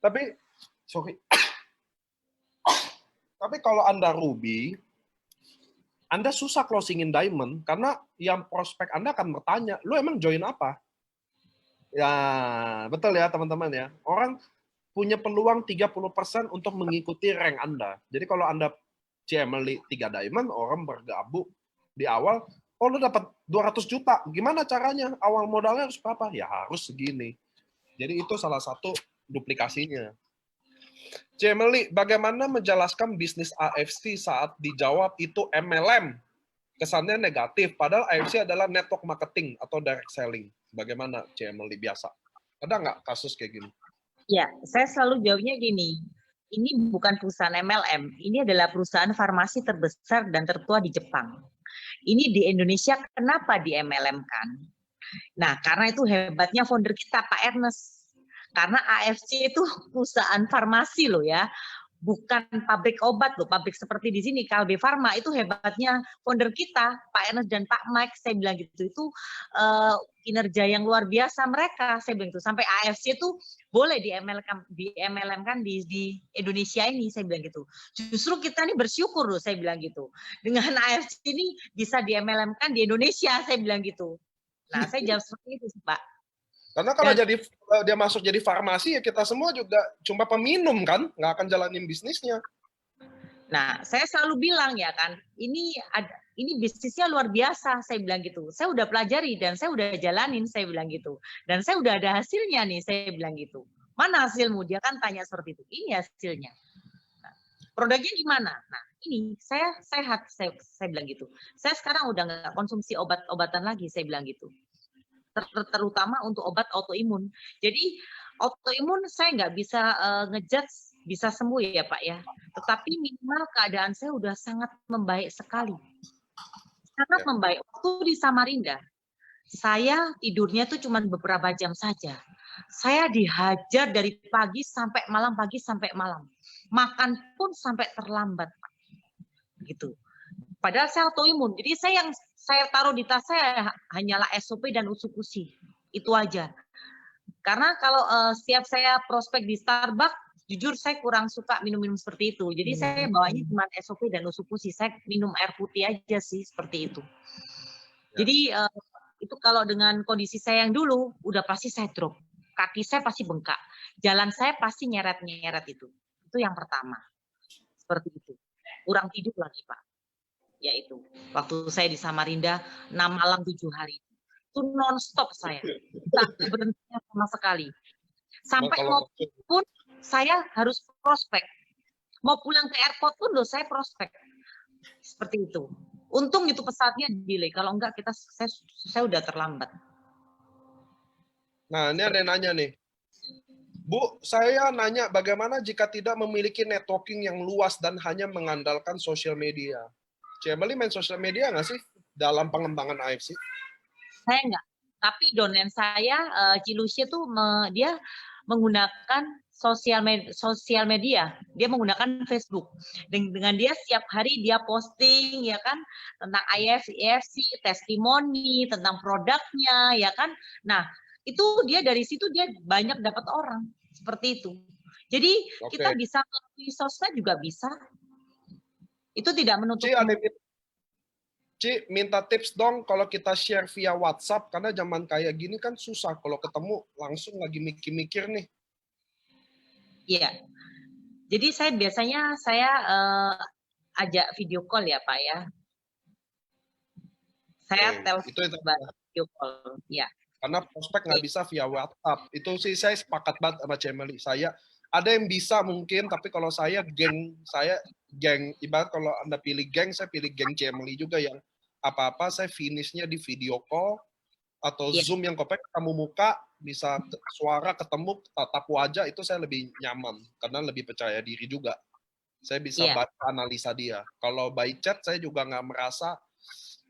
[SPEAKER 1] Tapi, sorry. Tapi kalau Anda ruby, Anda susah closingin diamond karena yang prospek Anda akan bertanya, lu emang join apa? Ya, betul ya teman-teman ya. Orang punya peluang 30% untuk mengikuti rank Anda. Jadi kalau Anda Cemeli 3 diamond, orang bergabung di awal, oh lu dapat 200 juta. Gimana caranya? Awal modalnya harus berapa? Ya harus segini. Jadi itu salah satu duplikasinya. Cemeli, bagaimana menjelaskan bisnis AFC saat dijawab itu MLM? Kesannya negatif, padahal AFC adalah network marketing atau direct selling. Bagaimana Cemeli biasa? Ada nggak kasus kayak gini?
[SPEAKER 2] Ya, saya selalu jawabnya gini, ini bukan perusahaan MLM, ini adalah perusahaan farmasi terbesar dan tertua di Jepang. Ini di Indonesia kenapa di MLM-kan? Nah, karena itu hebatnya founder kita, Pak Ernest. Karena AFC itu perusahaan farmasi loh ya, bukan pabrik obat loh, pabrik seperti di sini Kalbe Farma. Itu hebatnya founder kita, Pak Ernest dan Pak Mike. Saya bilang gitu, itu kinerja yang luar biasa mereka. Saya bilang itu sampai AFC itu boleh di MLM kan di Indonesia ini. Saya bilang gitu. Justru kita ini bersyukur loh, saya bilang gitu. Dengan AFC ini bisa di MLM kan di Indonesia, saya bilang gitu. Nah, saya jawab seperti itu sih, Pak.
[SPEAKER 1] Karena kalau dia masuk jadi farmasi, ya kita semua juga cuma peminum kan, nggak akan jalanin bisnisnya.
[SPEAKER 2] Nah, saya selalu bilang ya kan, ini bisnisnya luar biasa, saya bilang gitu. Saya udah pelajari dan saya udah jalanin, saya bilang gitu. Dan saya udah ada hasilnya nih, saya bilang gitu. Mana hasilmu? Dia kan tanya seperti itu. Ini hasilnya. Nah, produknya gimana? Nah, ini saya sehat, saya bilang gitu. Saya sekarang udah nggak konsumsi obat-obatan lagi, saya bilang gitu. Terutama untuk obat autoimun. Jadi autoimun saya nggak bisa ngejudge bisa sembuh ya Pak ya. Tetapi minimal keadaan saya udah sangat membaik sekali. Sangat membaik. Waktu di Samarinda, saya tidurnya tuh cuma beberapa jam saja. Saya dihajar dari pagi sampai malam, pagi sampai malam. Makan pun sampai terlambat. Gitu. Padahal saya autoimun. Jadi yang saya taruh di tas saya hanyalah SOP dan usukusi. Itu aja. Karena kalau setiap saya prospek di Starbucks, jujur saya kurang suka minum-minum seperti itu. Jadi saya bawanya cuma SOP dan usukusi. Saya minum air putih aja sih, seperti itu. Jadi itu kalau dengan kondisi saya yang dulu, udah pasti saya drop. Kaki saya pasti bengkak. Jalan saya pasti nyeret-nyeret itu. Itu yang pertama. Seperti itu. Kurang tidur lagi, Pak. Yaitu waktu saya di Samarinda 6 malam 7 hari itu non-stop saya, tak berhentinya sama sekali. Sampai mau pun saya harus prospek, mau pulang ke airport pun loh saya prospek, seperti itu. Untung itu pesawatnya delay, kalau enggak saya udah terlambat.
[SPEAKER 1] Nah, ini ada yang nanya nih, Bu, saya nanya bagaimana jika tidak memiliki networking yang luas dan hanya mengandalkan sosial media? Cemeli main sosial media nggak sih dalam pengembangan AFC?
[SPEAKER 2] Saya nggak. Tapi donen saya, Cilusia tuh dia menggunakan sosial media. Dia menggunakan Facebook. Dengan dia setiap hari dia posting ya kan tentang IFC, testimoni, tentang produknya ya kan. Nah, itu dia dari situ dia banyak dapat orang seperti itu. Jadi kita bisa melalui sosmed juga bisa. Itu tidak menutup.
[SPEAKER 1] Ci, minta tips dong kalau kita share via WhatsApp, karena zaman kayak gini kan susah kalau ketemu langsung lagi mikir-mikir nih.
[SPEAKER 2] Iya. Jadi saya biasanya ajak video call ya Pak ya. Saya telepon video call, ya.
[SPEAKER 1] Karena prospek nggak bisa via WhatsApp. Itu sih saya sepakat banget sama Cemeli. Saya ada yang bisa mungkin, tapi kalau saya geng, ibarat kalau Anda pilih geng, saya pilih geng Cemeli juga yang apa-apa saya finishnya di video call atau Zoom yang ketemu muka, bisa suara ketemu, tatap wajah, itu saya lebih nyaman karena lebih percaya diri juga. Saya bisa baca analisa dia. Kalau by chat saya juga nggak merasa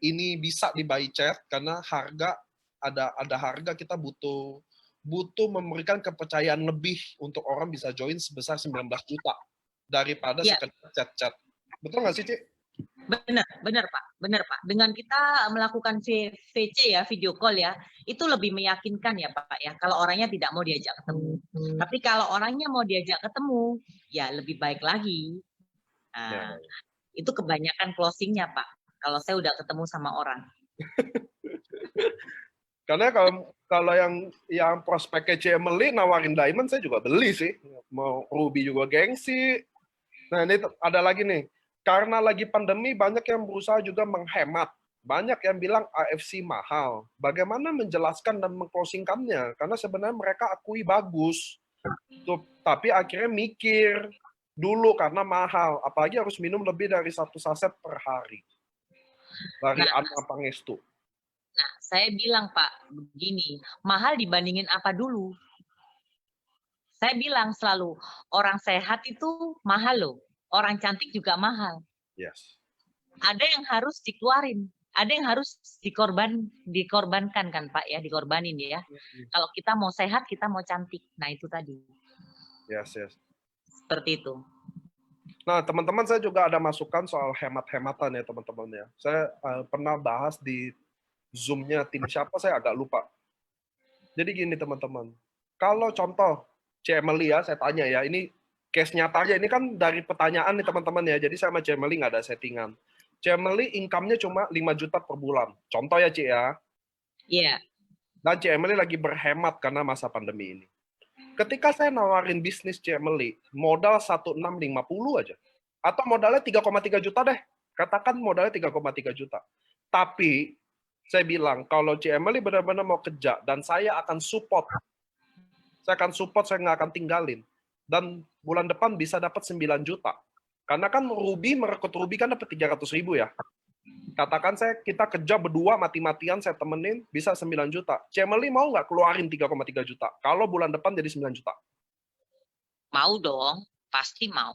[SPEAKER 1] ini bisa di by chat karena harga ada harga, kita butuh memberikan kepercayaan lebih untuk orang bisa join sebesar 19 juta daripada sekedar chat-chat. Betul nggak sih, Ci?
[SPEAKER 2] Benar Pak. Dengan kita melakukan VC ya, video call ya, itu lebih meyakinkan ya Pak ya. Kalau orangnya tidak mau diajak ketemu. Tapi kalau orangnya mau diajak ketemu, ya lebih baik lagi. Nah, itu kebanyakan closingnya Pak. Kalau saya udah ketemu sama orang.
[SPEAKER 1] Karena kalau yang prospeknya Cemeli nawarin diamond, saya juga beli sih. Mau Ruby juga gengsi. Nah, ini ada lagi nih. Karena lagi pandemi, banyak yang berusaha juga menghemat. Banyak yang bilang AFC mahal. Bagaimana menjelaskan dan mengclosingkannya? Karena sebenarnya mereka akui bagus. Tapi akhirnya mikir dulu karena mahal. Apalagi harus minum lebih dari 1 saset per hari. Dari Ana Pangestu.
[SPEAKER 2] Nah, saya bilang Pak, begini, mahal dibandingin apa dulu? Saya bilang selalu, orang sehat itu mahal loh, orang cantik juga mahal.
[SPEAKER 1] Yes.
[SPEAKER 2] Ada yang harus dikeluarin, ada yang harus dikorbankan kan Pak ya, dikorbanin ya. Kalau kita mau sehat, kita mau cantik. Nah itu tadi.
[SPEAKER 1] Yes, yes.
[SPEAKER 2] Seperti itu.
[SPEAKER 1] Nah, teman-teman, saya juga ada masukan soal hemat-hematan ya, teman-teman ya. Saya pernah bahas di Zoom-nya tim siapa, saya agak lupa. Jadi gini, teman-teman. Kalau contoh, Emily ya, saya tanya ya, ini case nyatanya, ini kan dari pertanyaan nih, teman-teman ya. Jadi saya sama Emily nggak ada settingan. Emily income-nya cuma 5 juta per bulan. Contoh ya, Cik ya.
[SPEAKER 2] Iya.
[SPEAKER 1] Dan Emily lagi berhemat karena masa pandemi ini. Ketika saya nawarin bisnis Emily, modal 1650 aja. Atau modalnya 3,3 juta deh. Katakan modalnya 3,3 juta. Tapi saya bilang, kalau Emily benar-benar mau kerja dan saya akan support. Saya akan support, saya nggak akan tinggalin. Dan bulan depan bisa dapat 9 juta. Karena kan Ruby, merekrut Ruby kan dapat 300.000 ya. Katakan kita kerja berdua mati-matian, saya temenin, bisa 9 juta. Emily mau nggak keluarin 3,3 juta? Kalau bulan depan jadi 9 juta.
[SPEAKER 2] Mau dong, pasti mau.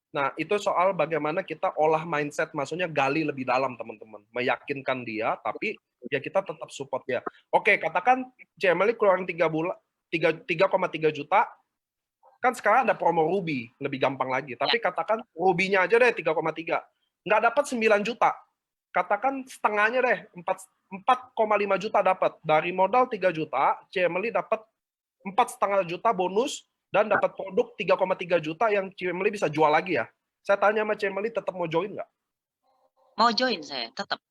[SPEAKER 1] Nah, itu soal bagaimana kita olah mindset, maksudnya gali lebih dalam, teman-teman. Meyakinkan dia, tapi ya kita tetap support dia. Oke, katakan Emily keluarin 3,3 juta, kan sekarang ada promo Ruby, lebih gampang lagi. Tapi katakan Ruby-nya aja deh 3,3. Nggak dapat 9 juta. Katakan setengahnya deh, 4,5 juta dapat. Dari modal 3 juta, Emily dapat 4,5 juta bonus, dan dapat produk 3,3 juta yang Emily bisa jual lagi ya. Saya tanya sama Emily, tetap mau join nggak?
[SPEAKER 2] Mau join saya, tetap.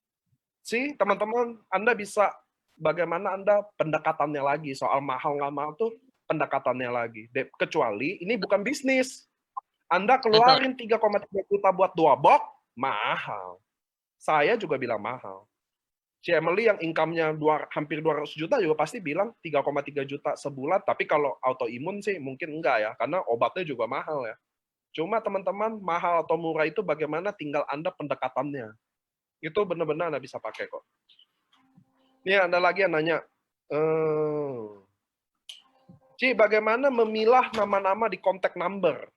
[SPEAKER 1] Sih, teman-teman, Anda bisa bagaimana Anda pendekatannya lagi. Soal mahal nggak mahal tuh pendekatannya lagi. Kecuali ini bukan bisnis. Anda keluarin 3,3 juta buat 2 box, mahal. Saya juga bilang mahal. Emily yang income-nya hampir 200 juta juga pasti bilang 3,3 juta sebulan, tapi kalau autoimun sih mungkin enggak ya, karena obatnya juga mahal ya. Cuma teman-teman, mahal atau murah itu bagaimana tinggal Anda pendekatannya. Itu benar-benar Anda bisa pakai kok. Ini ada lagi yang nanya, Ci, bagaimana memilah nama-nama di contact number?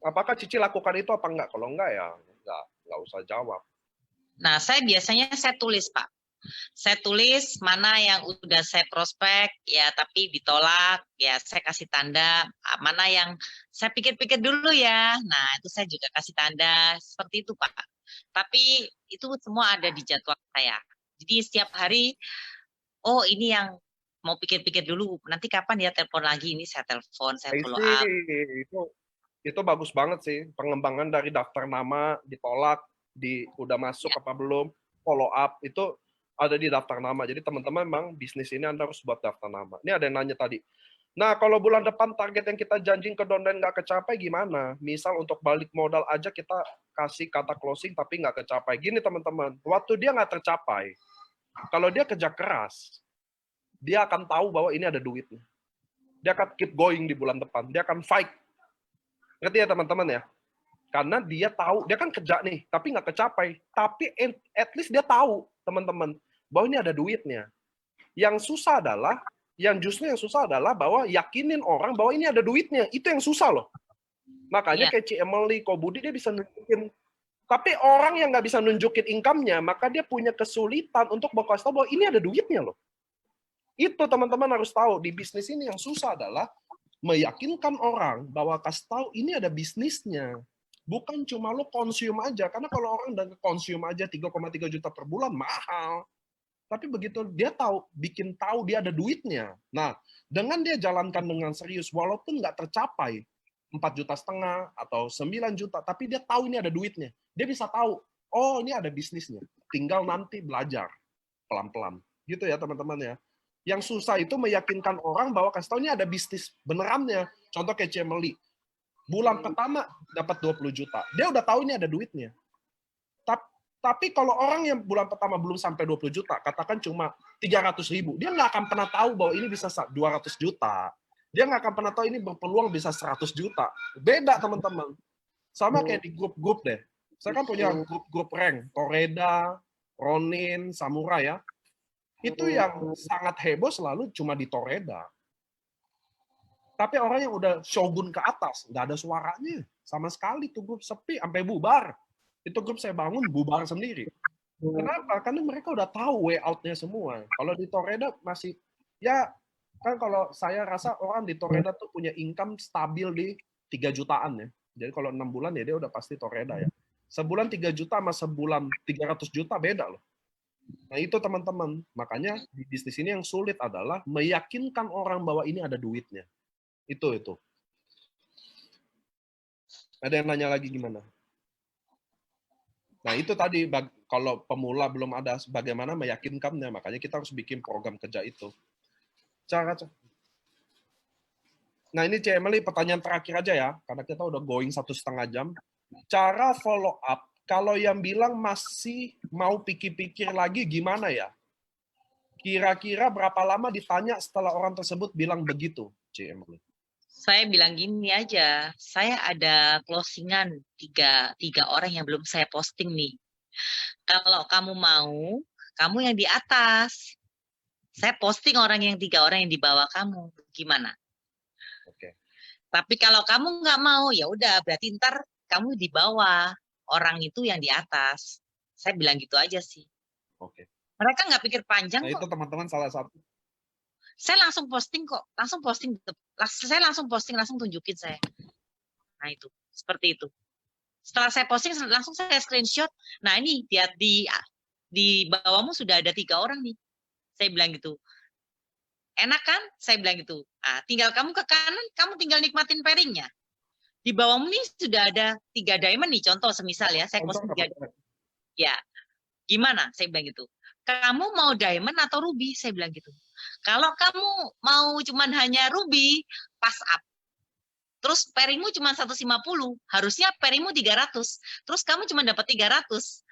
[SPEAKER 1] Apakah Cici lakukan itu apa enggak? Kalau enggak ya enggak usah jawab.
[SPEAKER 2] Nah, saya biasanya tulis, Pak. Saya tulis mana yang udah saya prospek, ya tapi ditolak, ya saya kasih tanda. Mana yang saya pikir-pikir dulu ya, nah itu saya juga kasih tanda. Seperti itu, Pak. Tapi itu semua ada di jadwal saya. Jadi setiap hari, oh ini yang mau pikir-pikir dulu, nanti kapan dia telepon lagi, ini saya telepon, saya follow up.
[SPEAKER 1] Itu bagus banget sih, pengembangan dari daftar nama, ditolak, udah masuk apa belum, follow up, itu ada di daftar nama. Jadi teman-teman memang bisnis ini Anda harus buat daftar nama. Ini ada yang nanya tadi. Nah, kalau bulan depan target yang kita janjiin ke downline nggak kecapai gimana? Misal untuk balik modal aja kita kasih kata closing tapi nggak kecapai. Gini teman-teman, waktu dia nggak tercapai, kalau dia kerja keras, dia akan tahu bahwa ini ada duitnya. Dia akan keep going di bulan depan. Dia akan fight. Ngerti ya teman-teman ya? Karena dia tahu, dia kan kerja nih, tapi nggak kecapai. Tapi at least dia tahu, teman-teman, bahwa ini ada duitnya. Yang susah adalah, justru yang susah adalah bahwa yakinin orang bahwa ini ada duitnya. Itu yang susah loh. Makanya kayak Emily, Ko Budi, dia bisa nunjukin. Tapi orang yang nggak bisa nunjukin income-nya, maka dia punya kesulitan untuk berkasih tahu bahwa ini ada duitnya loh. Itu teman-teman harus tahu. Di bisnis ini yang susah adalah meyakinkan orang bahwa kasih tahu ini ada bisnisnya. Bukan cuma lo konsum aja. Karena kalau orang udah konsum aja 3,3 juta per bulan, mahal. Tapi begitu dia tahu, bikin tahu dia ada duitnya. Nah, dengan dia jalankan dengan serius, walaupun nggak tercapai 4,5 juta atau 9 juta, tapi dia tahu ini ada duitnya. Dia bisa tahu, oh ini ada bisnisnya. Tinggal nanti belajar pelan-pelan. Gitu ya teman-teman ya. Yang susah itu meyakinkan orang bahwa kasih tahu ini ada bisnis benerannya. Contoh kayak Emily. Bulan pertama dapat 20 juta. Dia udah tahu ini ada duitnya. Tapi kalau orang yang bulan pertama belum sampai 20 juta, katakan cuma 300.000, dia nggak akan pernah tahu bahwa ini bisa 200 juta. Dia nggak akan pernah tahu ini berpeluang bisa 100 juta. Beda teman-teman. Sama kayak di grup-grup deh. Saya kan punya grup-grup rank. Toreda, Ronin, Samurai ya. Itu yang sangat heboh selalu cuma di Toreda. Tapi orang yang udah shogun ke atas, nggak ada suaranya sama sekali, tuh grup sepi sampai bubar. Itu grup saya bangun bubar sendiri. Kenapa? Karena mereka udah tahu way out-nya semua. Kalau di Torreda masih, ya kan kalau saya rasa orang di Torreda tuh punya income stabil di 3 jutaan ya. Jadi kalau 6 bulan ya dia udah pasti Torreda ya. Sebulan 3 juta sama sebulan 300 juta beda loh. Nah itu teman-teman. Makanya di bisnis ini yang sulit adalah meyakinkan orang bahwa ini ada duitnya. Itu. Ada yang nanya lagi gimana? Nah itu tadi, kalau pemula belum ada bagaimana meyakinkannya, makanya kita harus bikin program kerja itu. Nah ini C. Emily, pertanyaan terakhir aja ya, karena kita udah going 1,5 jam. Cara follow up, kalau yang bilang masih mau pikir-pikir lagi gimana ya? Kira-kira berapa lama ditanya setelah orang tersebut bilang begitu, C. Emily?
[SPEAKER 2] Saya bilang gini aja, saya ada closingan tiga orang yang belum saya posting nih. Kalau kamu mau, kamu yang di atas. Saya posting orang yang 3 orang yang di bawah kamu. Gimana?
[SPEAKER 1] Oke.
[SPEAKER 2] Tapi kalau kamu nggak mau, ya udah berarti ntar kamu di bawah, orang itu yang di atas. Saya bilang gitu aja sih.
[SPEAKER 1] Oke.
[SPEAKER 2] Mereka nggak pikir panjang
[SPEAKER 1] Nah
[SPEAKER 2] kok.
[SPEAKER 1] itu teman-teman salah satu.
[SPEAKER 2] Saya langsung posting kok, langsung posting. Saya langsung posting, langsung tunjukin saya. Nah itu, seperti itu. Setelah saya posting, langsung saya screenshot. Nah ini di bawahmu sudah ada 3 orang nih. Saya bilang gitu. Enak kan? Saya bilang gitu. Nah, tinggal kamu ke kanan, kamu tinggal nikmatin pairingnya. Di bawahmu nih sudah ada 3 diamond nih, contoh semisal ya. Saya posting 3. Ya, gimana? Saya bilang gitu. Kamu mau diamond atau ruby? Saya bilang gitu. Kalau kamu mau cuman hanya ruby, pass up. Terus pairingmu cuma 150, harusnya pairingmu 300. Terus kamu cuma dapat 300.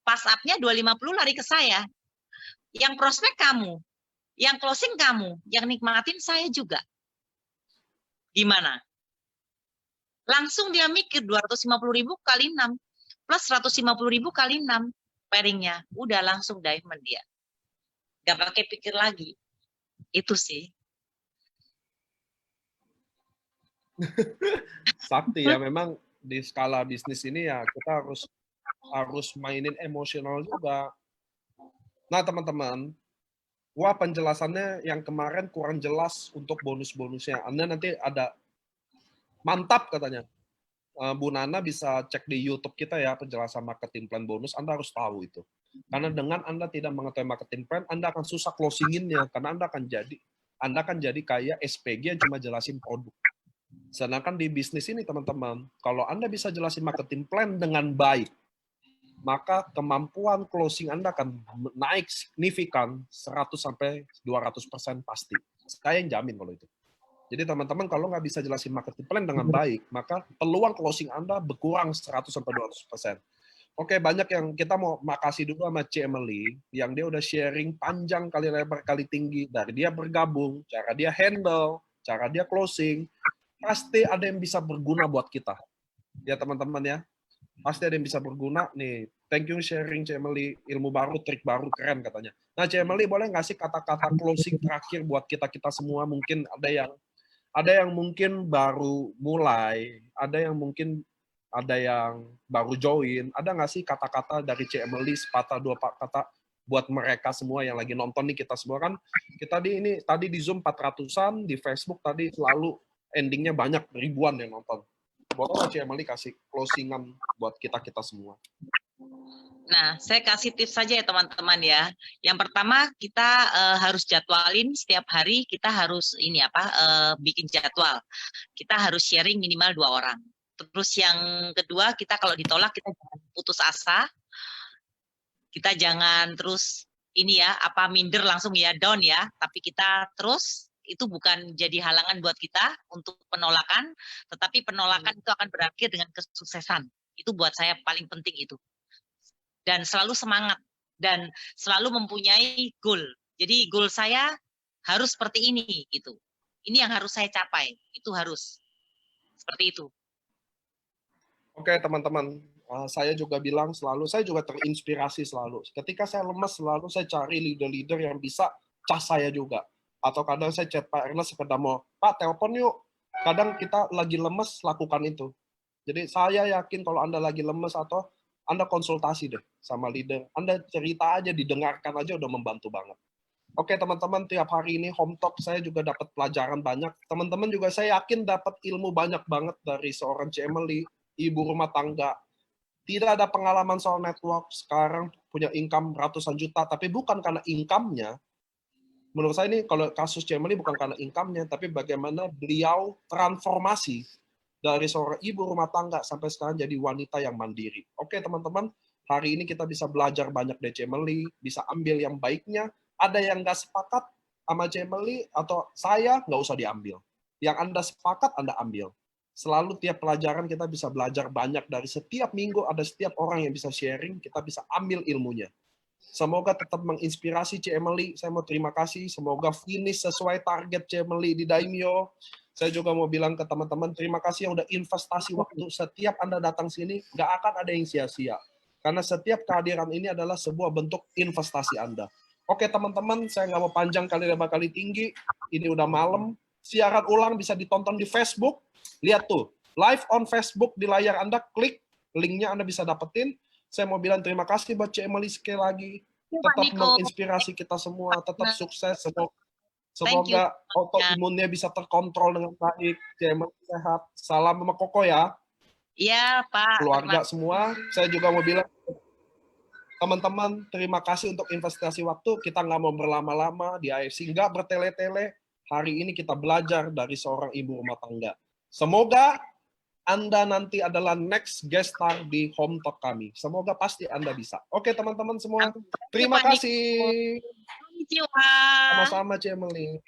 [SPEAKER 2] Pass up-nya 250 lari ke saya. Yang prospek kamu, yang closing kamu, yang nikmatin saya juga. Gimana? Langsung dia mikir 250.000 kali 6 plus 150.000 kali 6 pairingnya. Udah langsung diamond dia. Gak pakai pikir lagi. Itu sih.
[SPEAKER 1] Sakti ya, memang di skala bisnis ini ya kita harus mainin emosional juga. Nah teman-teman, wah penjelasannya yang kemarin kurang jelas untuk bonus-bonusnya. Anda nanti ada mantap katanya. Bu Nana bisa cek di YouTube kita ya penjelasan marketing plan bonus. Anda harus tahu itu. Karena dengan Anda tidak mengetahui marketing plan, Anda akan susah closinginnya karena Anda akan jadi kayak SPG yang cuma jelasin produk. Sedangkan di bisnis ini teman-teman, kalau Anda bisa jelasin marketing plan dengan baik, maka kemampuan closing Anda akan naik signifikan 100-200% pasti. Saya yang jamin kalau itu. Jadi teman-teman kalau nggak bisa jelasin marketing plan dengan baik, maka peluang closing Anda berkurang 100-200%. Oke, banyak yang kita mau makasih dulu sama C. Emily, yang dia udah sharing panjang kali lebar kali tinggi, dari dia bergabung, cara dia handle, cara dia closing, pasti ada yang bisa berguna buat kita. Ya teman-teman ya, pasti ada yang bisa berguna. Nih, thank you sharing C. Emily, ilmu baru, trik baru, keren katanya. Nah C. Emily boleh nggak sih kata-kata closing terakhir buat kita-kita semua, mungkin ada yang mungkin baru mulai, ada yang baru join, ada nggak sih kata-kata dari C. Emily, sepatah dua kata buat mereka semua yang lagi nonton nih, kita semua kan, kita tadi di Zoom 400-an, di Facebook tadi selalu endingnya banyak ribuan yang nonton. Boleh C. Emily kasih closingan buat kita semua.
[SPEAKER 2] Nah, saya kasih tips saja ya teman-teman ya. Yang pertama kita harus jadwalin setiap hari, kita harus bikin jadwal. Kita harus sharing minimal 2 orang. Terus yang kedua, kita kalau ditolak kita jangan putus asa. Kita jangan terus minder langsung ya, down ya. Tapi kita terus, itu bukan jadi halangan buat kita untuk penolakan, tetapi penolakan itu akan berakhir dengan kesuksesan. Itu buat saya paling penting itu. Dan selalu semangat dan selalu mempunyai goal. Jadi goal saya harus seperti ini gitu. Ini yang harus saya capai. Itu harus seperti itu.
[SPEAKER 1] Oke teman-teman, saya juga bilang selalu, saya juga terinspirasi selalu. Ketika saya lemas selalu saya cari leader-leader yang bisa cas saya juga. Atau kadang saya chat Pak Ernest sekedar mau, Pak telepon yuk, Kadang kita lagi lemes, lakukan itu. Jadi saya yakin kalau Anda lagi lemes atau Anda konsultasi deh sama leader. Anda cerita aja, didengarkan aja udah membantu banget. Oke teman-teman, tiap hari ini Home Talk saya juga dapat pelajaran banyak. Teman-teman juga saya yakin dapat ilmu banyak banget dari seorang Emily, ibu rumah tangga. Tidak ada pengalaman soal network, sekarang punya income ratusan juta, tapi bukan karena income-nya. Menurut saya ini kalau kasus Emily bukan karena income-nya, tapi bagaimana beliau transformasi dari seorang ibu rumah tangga sampai sekarang jadi wanita yang mandiri. Oke teman-teman, hari ini kita bisa belajar banyak dari Emily, bisa ambil yang baiknya. Ada yang nggak sepakat sama Emily atau saya, nggak usah diambil. Yang Anda sepakat, Anda ambil. Selalu tiap pelajaran kita bisa belajar banyak. Dari setiap minggu ada setiap orang yang bisa sharing, kita bisa ambil ilmunya. Semoga tetap menginspirasi Emily. Saya mau terima kasih. Semoga finish sesuai target Emily di Daimyo. Saya juga mau bilang ke teman-teman, terima kasih yang udah investasi waktu. Setiap Anda datang sini, nggak akan ada yang sia-sia. Karena setiap kehadiran ini adalah sebuah bentuk investasi Anda. Oke teman-teman, saya nggak mau panjang kali lebar kali tinggi. Ini udah malam. Siaran ulang bisa ditonton di Facebook. Lihat tuh, live on Facebook di layar Anda, klik linknya Anda bisa dapetin. Saya mau bilang terima kasih buat Emily sekali lagi.
[SPEAKER 2] Pak
[SPEAKER 1] Tetap
[SPEAKER 2] Niko.
[SPEAKER 1] menginspirasi kita semua, tetap sukses.
[SPEAKER 2] Thank you.
[SPEAKER 1] Semoga autoimunnya bisa terkontrol dengan baik. Emily sehat. Salam sama Koko ya.
[SPEAKER 2] Iya, Pak.
[SPEAKER 1] Keluarga semua. Saya juga mau bilang, teman-teman, terima kasih untuk investasi waktu. Kita nggak mau berlama-lama di AFC, nggak bertele-tele. Hari ini kita belajar dari seorang ibu rumah tangga. Semoga Anda nanti adalah next guest star di Home Talk kami. Semoga pasti Anda bisa. Oke teman-teman semua, terima kasih.
[SPEAKER 2] Konnichiwa.
[SPEAKER 1] Sama-sama Emily.